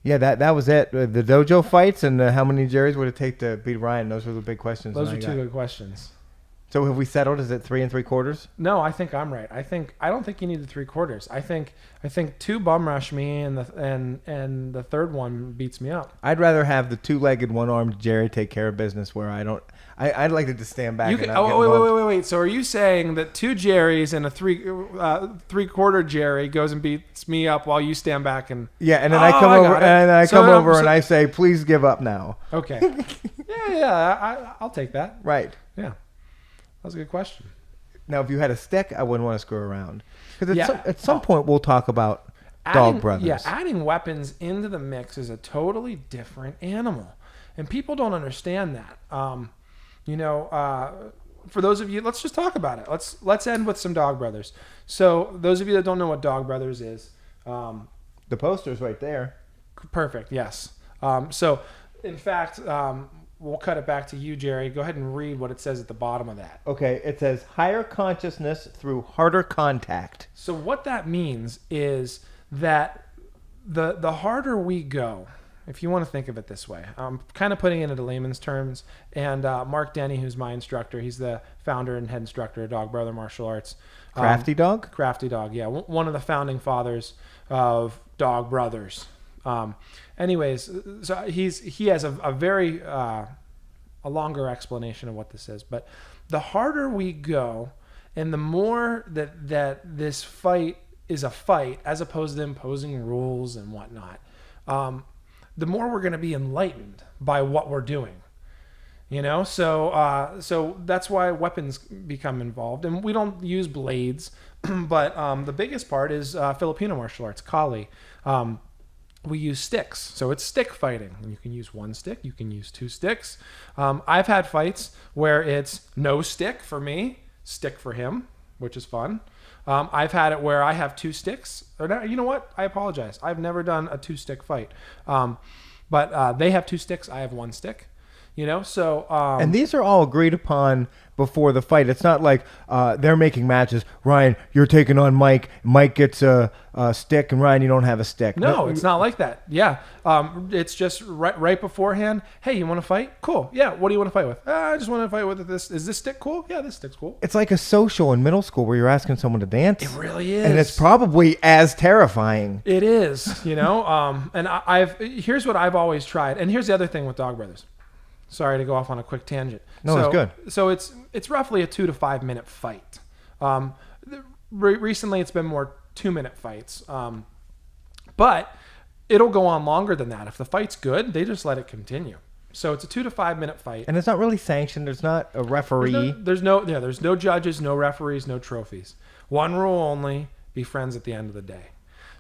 was it. The dojo fights and how many Jerry's would it take to beat Ryan? Those were the big questions. Those are two good questions. So have we settled? Is it 3 3/4? No, I think I'm right. I don't think you need the 3/4. I think 2 bum rush me and the third one beats me up. I'd rather have the 2-legged, 1-armed Jerry take care of business where I don't. I'd like to just stand back. Wait. So are you saying that 2 Jerrys and a 3/4 Jerry goes and beats me up while you stand back and and then I come over and I say, please give up now. Okay. I'll take that. Right. Yeah. That was a good question. Now, if you had a stick, I wouldn't want to screw around. Because at some point, we'll talk about dog brothers. Yeah, adding weapons into the mix is a totally different animal. And people don't understand that. For those of you, let's just talk about it. Let's end with some dog brothers. So those of you that don't know what dog brothers is. The poster's right there. Perfect, yes. So, in fact... we'll cut it back to you, Jerry. Go ahead and read what it says at the bottom of that. Okay, it says higher consciousness through harder contact. So what that means is that the harder we go, if you want to think of it this way, I'm kind of putting it into layman's terms. And Mark Denny, who's my instructor, he's the founder and head instructor of Dog Brother Martial Arts. Crafty Dog? Crafty Dog, yeah. One of the founding fathers of Dog Brothers. Anyways, so he has a very a longer explanation of what this is, but the harder we go and the more that this fight is a fight as opposed to imposing rules and whatnot, the more we're going to be enlightened by what we're doing. So that's why weapons become involved, and we don't use blades. But the biggest part is Filipino martial arts, kali. We use sticks, so it's stick fighting. You can use one stick, you can use two sticks. I've had fights where it's no stick for me, stick for him, which is fun. I've had it where I have two sticks. Or no, you know what? I apologize. I've never done a two-stick fight. But they have two sticks. I have one stick. So and these are all agreed upon before the fight. It's not like they're making matches. Ryan, you're taking on Mike. Mike gets a stick, and Ryan, you don't have a stick. No, it's not like that. Yeah, it's just right beforehand. Hey, you want to fight? Cool. Yeah. What do you want to fight with? I just want to fight with this. Is this stick cool? Yeah, this stick's cool. It's like a social in middle school where you're asking someone to dance. It really is, and it's probably as terrifying. It is, And here's what I've always tried, and here's the other thing with Dog Brothers. Sorry to go off on a quick tangent. No, it's good. So it's roughly a 2 to 5 minute fight. Recently, it's been more 2-minute fights. But it'll go on longer than that. If the fight's good, they just let it continue. So it's a 2 to 5 minute fight. And it's not really sanctioned. There's not a referee. There's no judges, no referees, no trophies. One rule only: be friends at the end of the day.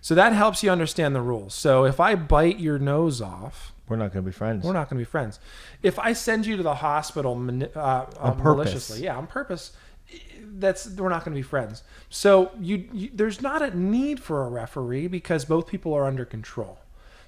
So that helps you understand the rules. So if I bite your nose off, we're not going to be friends. We're not going to be friends. If I send you to the hospital on purpose, maliciously, on purpose, we're not going to be friends. So there's not a need for a referee because both people are under control.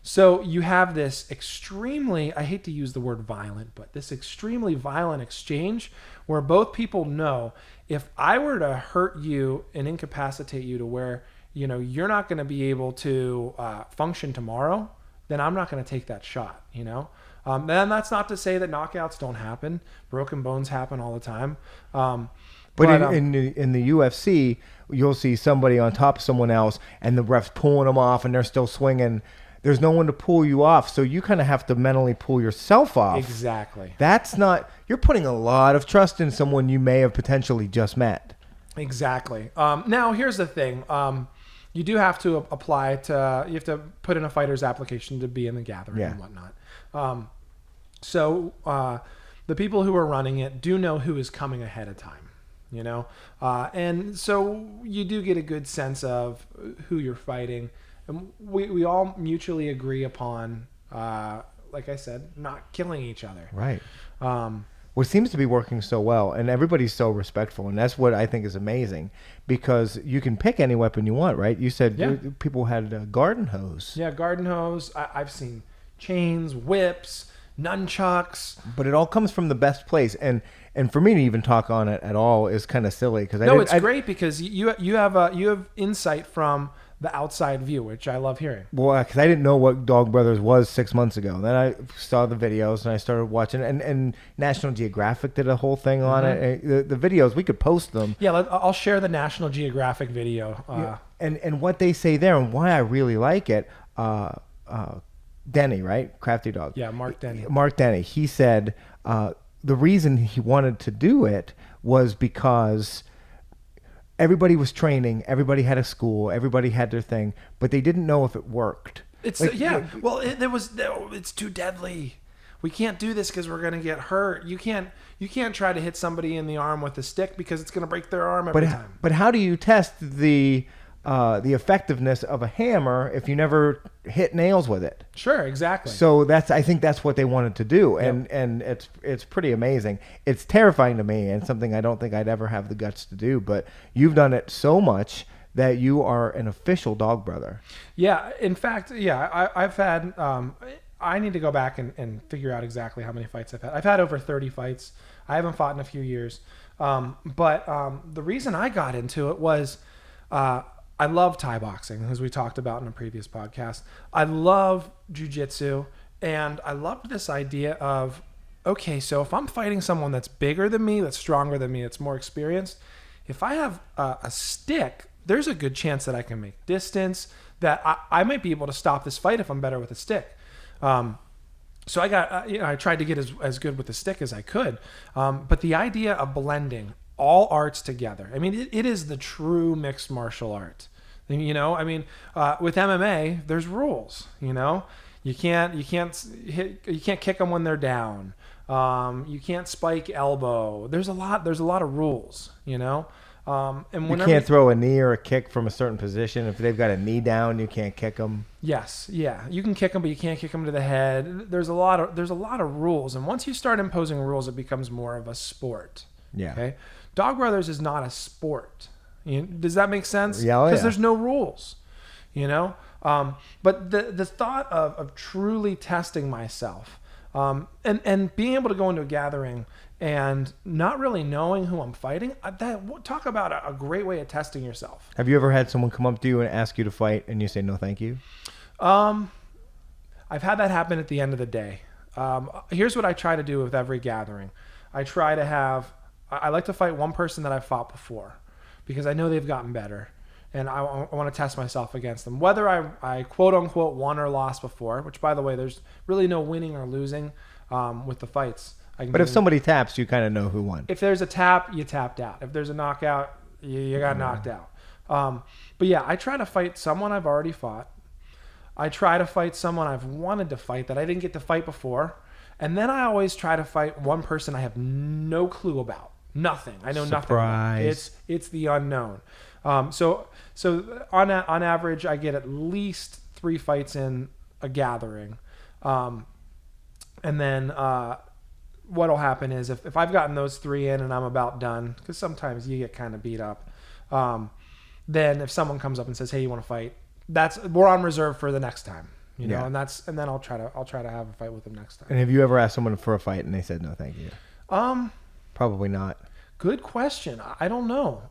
So you have this extremely, I hate to use the word violent, but this extremely violent exchange where both people know if I were to hurt you and incapacitate you to where you're not going to be able to function tomorrow, then I'm not going to take that shot, And that's not to say that knockouts don't happen. Broken bones happen all the time. In the UFC, you'll see somebody on top of someone else, and the ref's pulling them off, and they're still swinging. There's no one to pull you off, so you kind of have to mentally pull yourself off. Exactly. You're putting a lot of trust in someone you may have potentially just met. Exactly. Now, here's the thing. You do have to you have to put in a fighter's application to be in the gathering and whatnot. So the people who are running it do know who is coming ahead of time, and so you do get a good sense of who you're fighting. And we all mutually agree upon, like I said, not killing each other. Right. What seems to be working so well, and everybody's so respectful, and that's what I think is amazing, because you can pick any weapon you want, right? You said people had a garden hose. Yeah, garden hose. I've seen chains, whips, nunchucks. But it all comes from the best place, and for me to even talk on it at all is kind of silly. It's great because you have insight from the outside view, which I love hearing. Well, because I didn't know what Dog Brothers was 6 months ago. Then I saw the videos and I started watching, and National Geographic did a whole thing on it. The videos, we could post them. Yeah, I'll share the National Geographic video. And what they say there and why I really like it, Denny, right? Crafty Dog. Yeah, Mark Denny. Mark Denny. He said the reason he wanted to do it was because everybody was training, everybody had a school, everybody had their thing, but they didn't know if it worked. It's too deadly. We can't do this because we're going to get hurt. You can't try to hit somebody in the arm with a stick because it's going to break their arm every time. But how do you test the effectiveness of a hammer if you never hit nails with it? Sure, exactly. So I think that's what they wanted to do, and it's pretty amazing. It's terrifying to me, and something I don't think I'd ever have the guts to do. But you've done it so much that you are an official Dog Brother. Yeah, in fact, I've had. I need to go back and figure out exactly how many fights I've had. I've had over 30 fights. I haven't fought in a few years, but the reason I got into it was. I love Thai boxing, as we talked about in a previous podcast. I love jiu-jitsu, and I loved this idea of, okay, so if I'm fighting someone that's bigger than me, that's stronger than me, that's more experienced, if I have a stick, there's a good chance that I can make distance, that I might be able to stop this fight if I'm better with a stick. So I tried to get as good with the stick as I could. But the idea of blending all arts together. I mean, it is the true mixed martial art. With MMA, there's rules. You can't kick them when they're down. You can't spike elbow. There's a lot of rules, you know. And You whenever can't throw a knee or a kick from a certain position. If they've got a knee down, you can't kick them. Yes, yeah, you can kick them, but you can't kick them to the head. There's a lot of rules, and once you start imposing rules, it becomes more of a sport. Yeah. Okay. Dog Brothers is not a sport. Does that make sense? Yeah, Because there's no rules, you know. But the thought of truly testing myself, and being able to go into a gathering and not really knowing who I'm fighting, talk about a great way of testing yourself. Have you ever had someone come up to you and ask you to fight, and you say no, thank you? I've had that happen at the end of the day. Here's what I try to do with every gathering. I like to fight one person that I've fought before because I know they've gotten better, and I want to test myself against them. Whether I quote unquote won or lost before, which by the way, there's really no winning or losing with the fights. But if somebody taps, you kind of know who won. If there's a tap, you tapped out. If there's a knockout, you got knocked out. But yeah, I try to fight someone I've already fought. I try to fight someone I've wanted to fight that I didn't get to fight before. And then I always try to fight one person I have no clue about. Nothing. I know Surprise. nothing. It's the unknown. So on average, I get at least 3 fights in a gathering. And then what'll happen is if I've gotten those 3 in and I'm about done, because sometimes you get kind of beat up, then if someone comes up and says, hey, you want to fight, we're on reserve for the next time. You know, Yeah. and then I'll try to have a fight with them next time. And have you ever asked someone for a fight and they said no, thank you? Probably not. Good question. I don't know.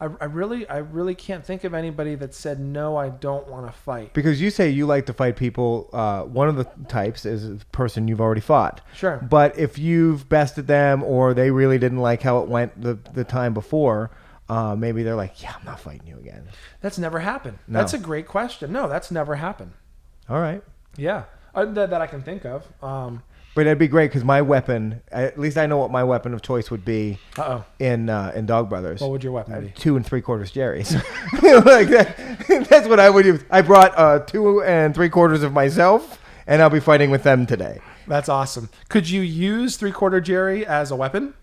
I really can't think of anybody that said no, I don't want to fight. Because you say you like to fight people. One of the types is a person you've already fought. Sure. But if you've bested them or they really didn't like how it went the time before, maybe they're like, yeah, I'm not fighting you again. That's never happened. No. That's a great question. No, that's never happened. All right. Yeah, that I can think of. But it'd be great because my weapon, at least I know what my weapon of choice would be in Dog Brothers. What would your weapon be? 2 3/4 Jerry's. Like that. That's what I would use. I brought 2 3/4 of myself, and I'll be fighting with them today. That's awesome. Could you use 3/4 Jerry as a weapon?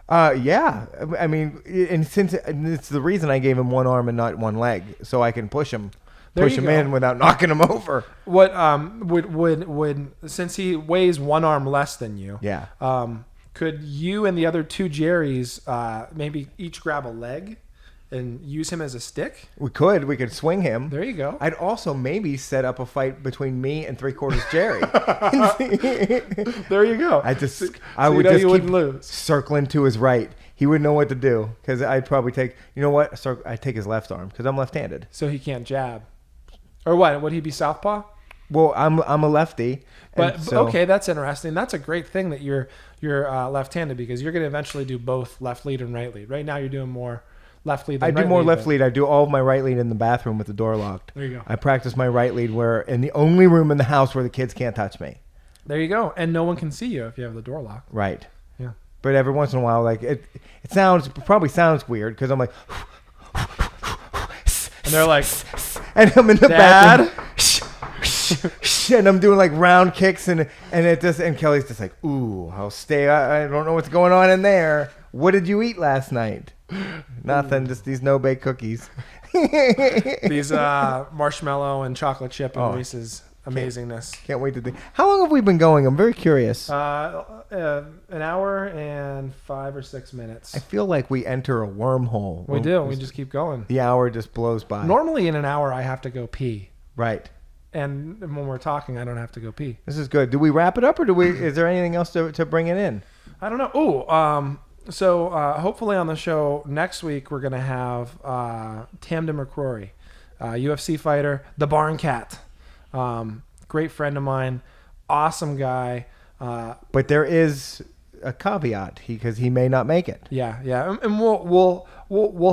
Yeah. I mean, and since it's the reason I gave him one arm and not one leg, so I can push him in without knocking him over. What would since he weighs 1 arm less than you? Yeah. Could you and the other 2 Jerrys maybe each grab a leg and use him as a stick? We could swing him. There you go. I'd also maybe set up a fight between me and 3/4 Jerry. There you go. I would just wouldn't keep lose. circling to his right. He wouldn't know what to do because I'd probably take. You know what? I'd take his left arm because I'm left-handed. So he can't jab, or what? Would he be southpaw? Well, I'm a lefty. But okay, that's interesting. That's a great thing that you're left-handed because you're going to eventually do both left lead and right lead. Right now, you're doing more left lead. Than I do right more lead, left but lead. I do all of my right lead in the bathroom with the door locked. There you go. I practice my right lead in the only room in the house where the kids can't touch me. There you go, and no one can see you if you have the door locked. Right. Yeah. But every once in a while, like it probably sounds weird because I'm like, And they're like, and I'm in the Dad? bathroom, and I'm doing like round kicks, and Kelly's just like, ooh, I'll stay. I don't know what's going on in there. What did you eat last night? Nothing, just these no-bake cookies. these marshmallow and chocolate chip and Reese's amazingness. Can't wait to think. How long have we been going? I'm very curious. An hour and 5 or 6 minutes. I feel like we enter a wormhole. We do. We just keep going. The hour just blows by. Normally in an hour, I have to go pee. Right. And when we're talking, I don't have to go pee. This is good. Do we wrap it up, or is there anything else to bring it in? I don't know. Oh, so hopefully on the show next week, we're going to have Tamden McCrory, UFC fighter, the Barn Cat. Great friend of mine, awesome guy. But there is a caveat because he may not make it. Yeah, and we'll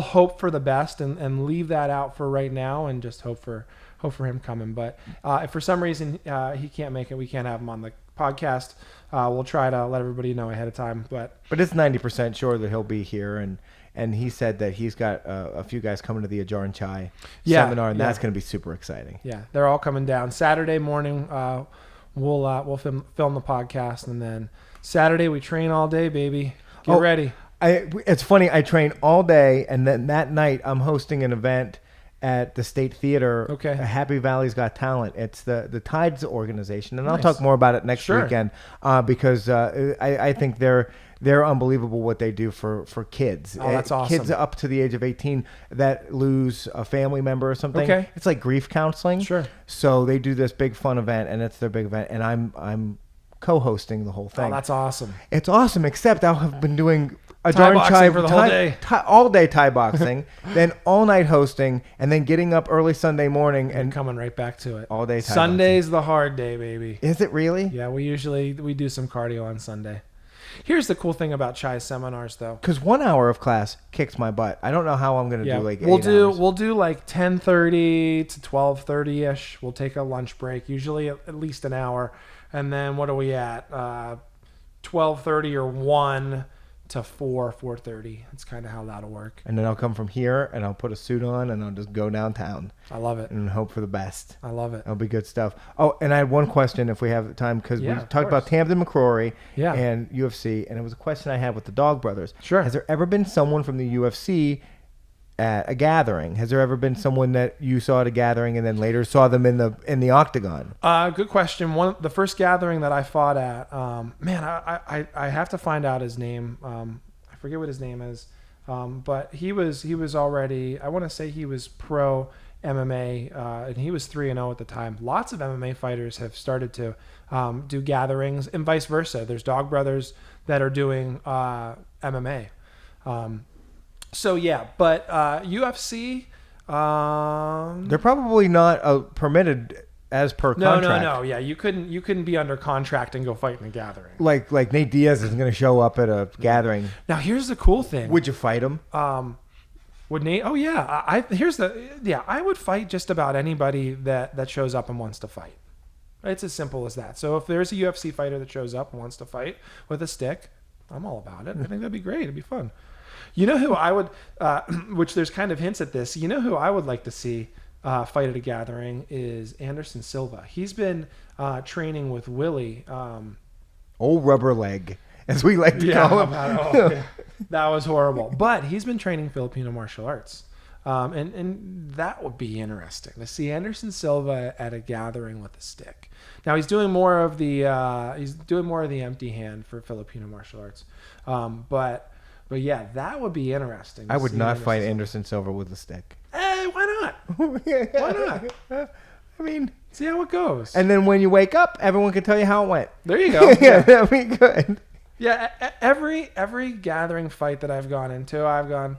hope for the best and leave that out for right now and just hope for him coming. But if for some reason he can't make it, we can't have him on podcast. We'll try to let everybody know ahead of time. But it's 90% sure that he'll be here, and he said that he's got a few guys coming to the Ajar and Chai seminar, and that's going to be super exciting. Yeah, they're all coming down Saturday morning. We'll film the podcast, and then Saturday we train all day, baby. Get ready. It's funny. I train all day, and then that night I'm hosting an event at the State Theater. Okay. Happy Valley's Got Talent. It's the Tides organization, and I'll Nice. talk more about it next Sure. weekend because I think they're unbelievable what they do for kids. Oh, that's awesome. Kids up to the age of 18 that lose a family member or something. Okay. It's like grief counseling. Sure. So they do this big fun event, and it's their big event, and I'm co-hosting the whole thing. Oh, that's awesome. It's awesome, except I'll have been doing a Thai Ajar and boxing for the whole day. all day Thai boxing, then all night hosting, and then getting up early Sunday morning And and coming right back to it. all day Thai Sunday's the hard day, baby. boxing. Is it really? Yeah, we do some cardio on Sunday. Here's the cool thing about Chai seminars, though. Because 1 hour of class kicks my butt. I don't know how I'm going to Yeah, do like we'll 8 do hours. we'll do like 10:30 to 12:30 ish. We'll take a lunch break, usually at least an hour, and then what are we at? 12:30 or 1 to 4:30. That's kind of how that'll work. And then I'll come from here and I'll put a suit on and I'll just go downtown I love it. and hope for the best. I love it. That'll be good stuff. Oh, and I had one question if we have time because Yeah, we of talked about course. Tamden McCrory Yeah. and UFC, and it was a question I had with the Dog Brothers. Sure. Has there ever been someone from the UFC at a gathering? Has there ever been someone that you saw at a gathering and then later saw them in the octagon? Good question. The first gathering that I fought at, man, I have to find out his name. I forget what his name is, but he was already. I want to say he was pro MMA, and he was 3-0 at the time. Lots of MMA fighters have started to do gatherings, and vice versa. There's Dog Brothers that are doing MMA. So yeah, but UFC. They're probably not permitted as per contract. No. Yeah, you couldn't be under contract and go fight in a gathering. Like Nate Diaz is going to show up at a gathering. Now here's the cool thing. Would you fight him? Would Nate? Oh yeah. I would fight just about anybody that shows up and wants to fight. It's as simple as that. So if there's a UFC fighter that shows up and wants to fight with a stick, I'm all about it. I think that'd be great. It'd be fun. You know who I would, which there's kind of hints at this. You know who I would like to see fight at a gathering is Anderson Silva. He's been training with Willie. Old rubber leg, as we like to call him. Yeah, that was horrible. But he's been training Filipino martial arts. And that would be interesting to see Anderson Silva at a gathering with a stick. Now he's doing more of the empty hand for Filipino martial arts. But yeah, that would be interesting. I would not fight Anderson Silva with a stick. Why not? Why not? I mean, See how it goes. and then when you wake up, everyone can tell you how it went. There you go. Yeah, that'd be good. Yeah, every gathering fight that I've gone into, I've gone,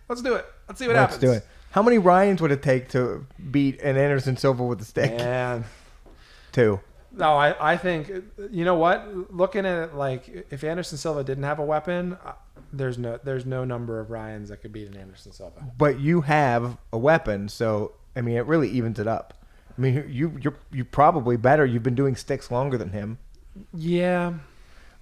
let's do it. Let's see what Let's happens. do it. How many Ryans would it take to beat an Anderson Silva with a stick? Man. 2. No, I think, you know what? Looking at it, like, if Anderson Silva didn't have a weapon, there's no number of Ryans that could beat an Anderson Silva. But you have a weapon, so I mean, it really evens it up. I mean, you're probably better. You've been doing sticks longer than him. Yeah.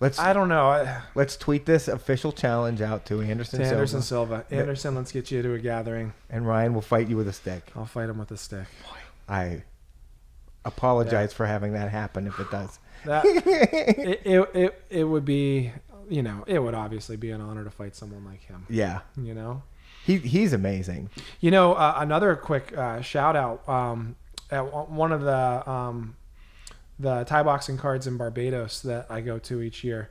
Let's I don't know. let's tweet this official challenge out to Anderson Silva. Anderson, let's get you to a gathering. and Ryan will fight you with a stick. I'll fight him with a stick. I apologize for having that happen if it does. That it would be, you know, it would obviously be an honor to fight someone like him. Yeah, You know. he's amazing. You know, another quick shout out at one of the Thai boxing cards in Barbados that I go to each year.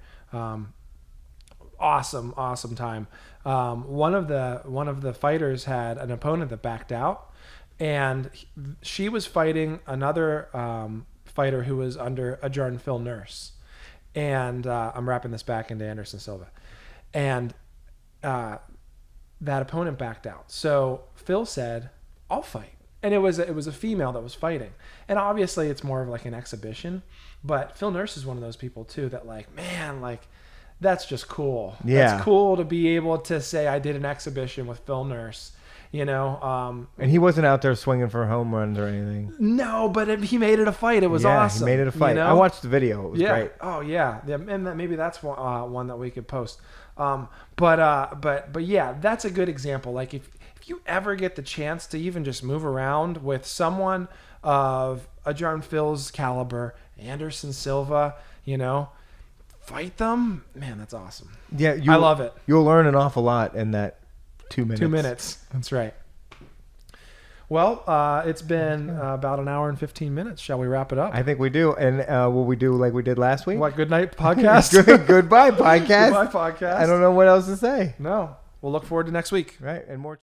Awesome time. One of the fighters had an opponent that backed out, and she was fighting another fighter who was under Ajar and Phil Nurse. And I'm wrapping this back into Anderson Silva. And that opponent backed out. So Phil said, I'll fight. And it was a female that was fighting. And obviously it's more of like an exhibition. But Phil Nurse is one of those people too that like, man, like that's just cool. Yeah. That's cool to be able to say I did an exhibition with Phil Nurse. You know, And he wasn't out there swinging for home runs or anything. no, but he made it a fight. It was awesome. He made it a fight. You know? I watched the video. It was Yeah. great. Oh yeah. And maybe that's one that we could post. But yeah, that's a good example. Like if you ever get the chance to even just move around with someone of a John Phil's caliber, Anderson Silva, you know, fight them, man, that's awesome. Yeah, I love it. You'll learn an awful lot in that 2 minutes. 2 minutes. That's right. Well, it's been about an hour and 15 minutes. Shall we wrap it up? I think we do. And will we do like we did last week? What, good night podcast? Goodbye podcast. Goodbye podcast. I don't know what else to say. No. We'll look forward to next week. Right. And more.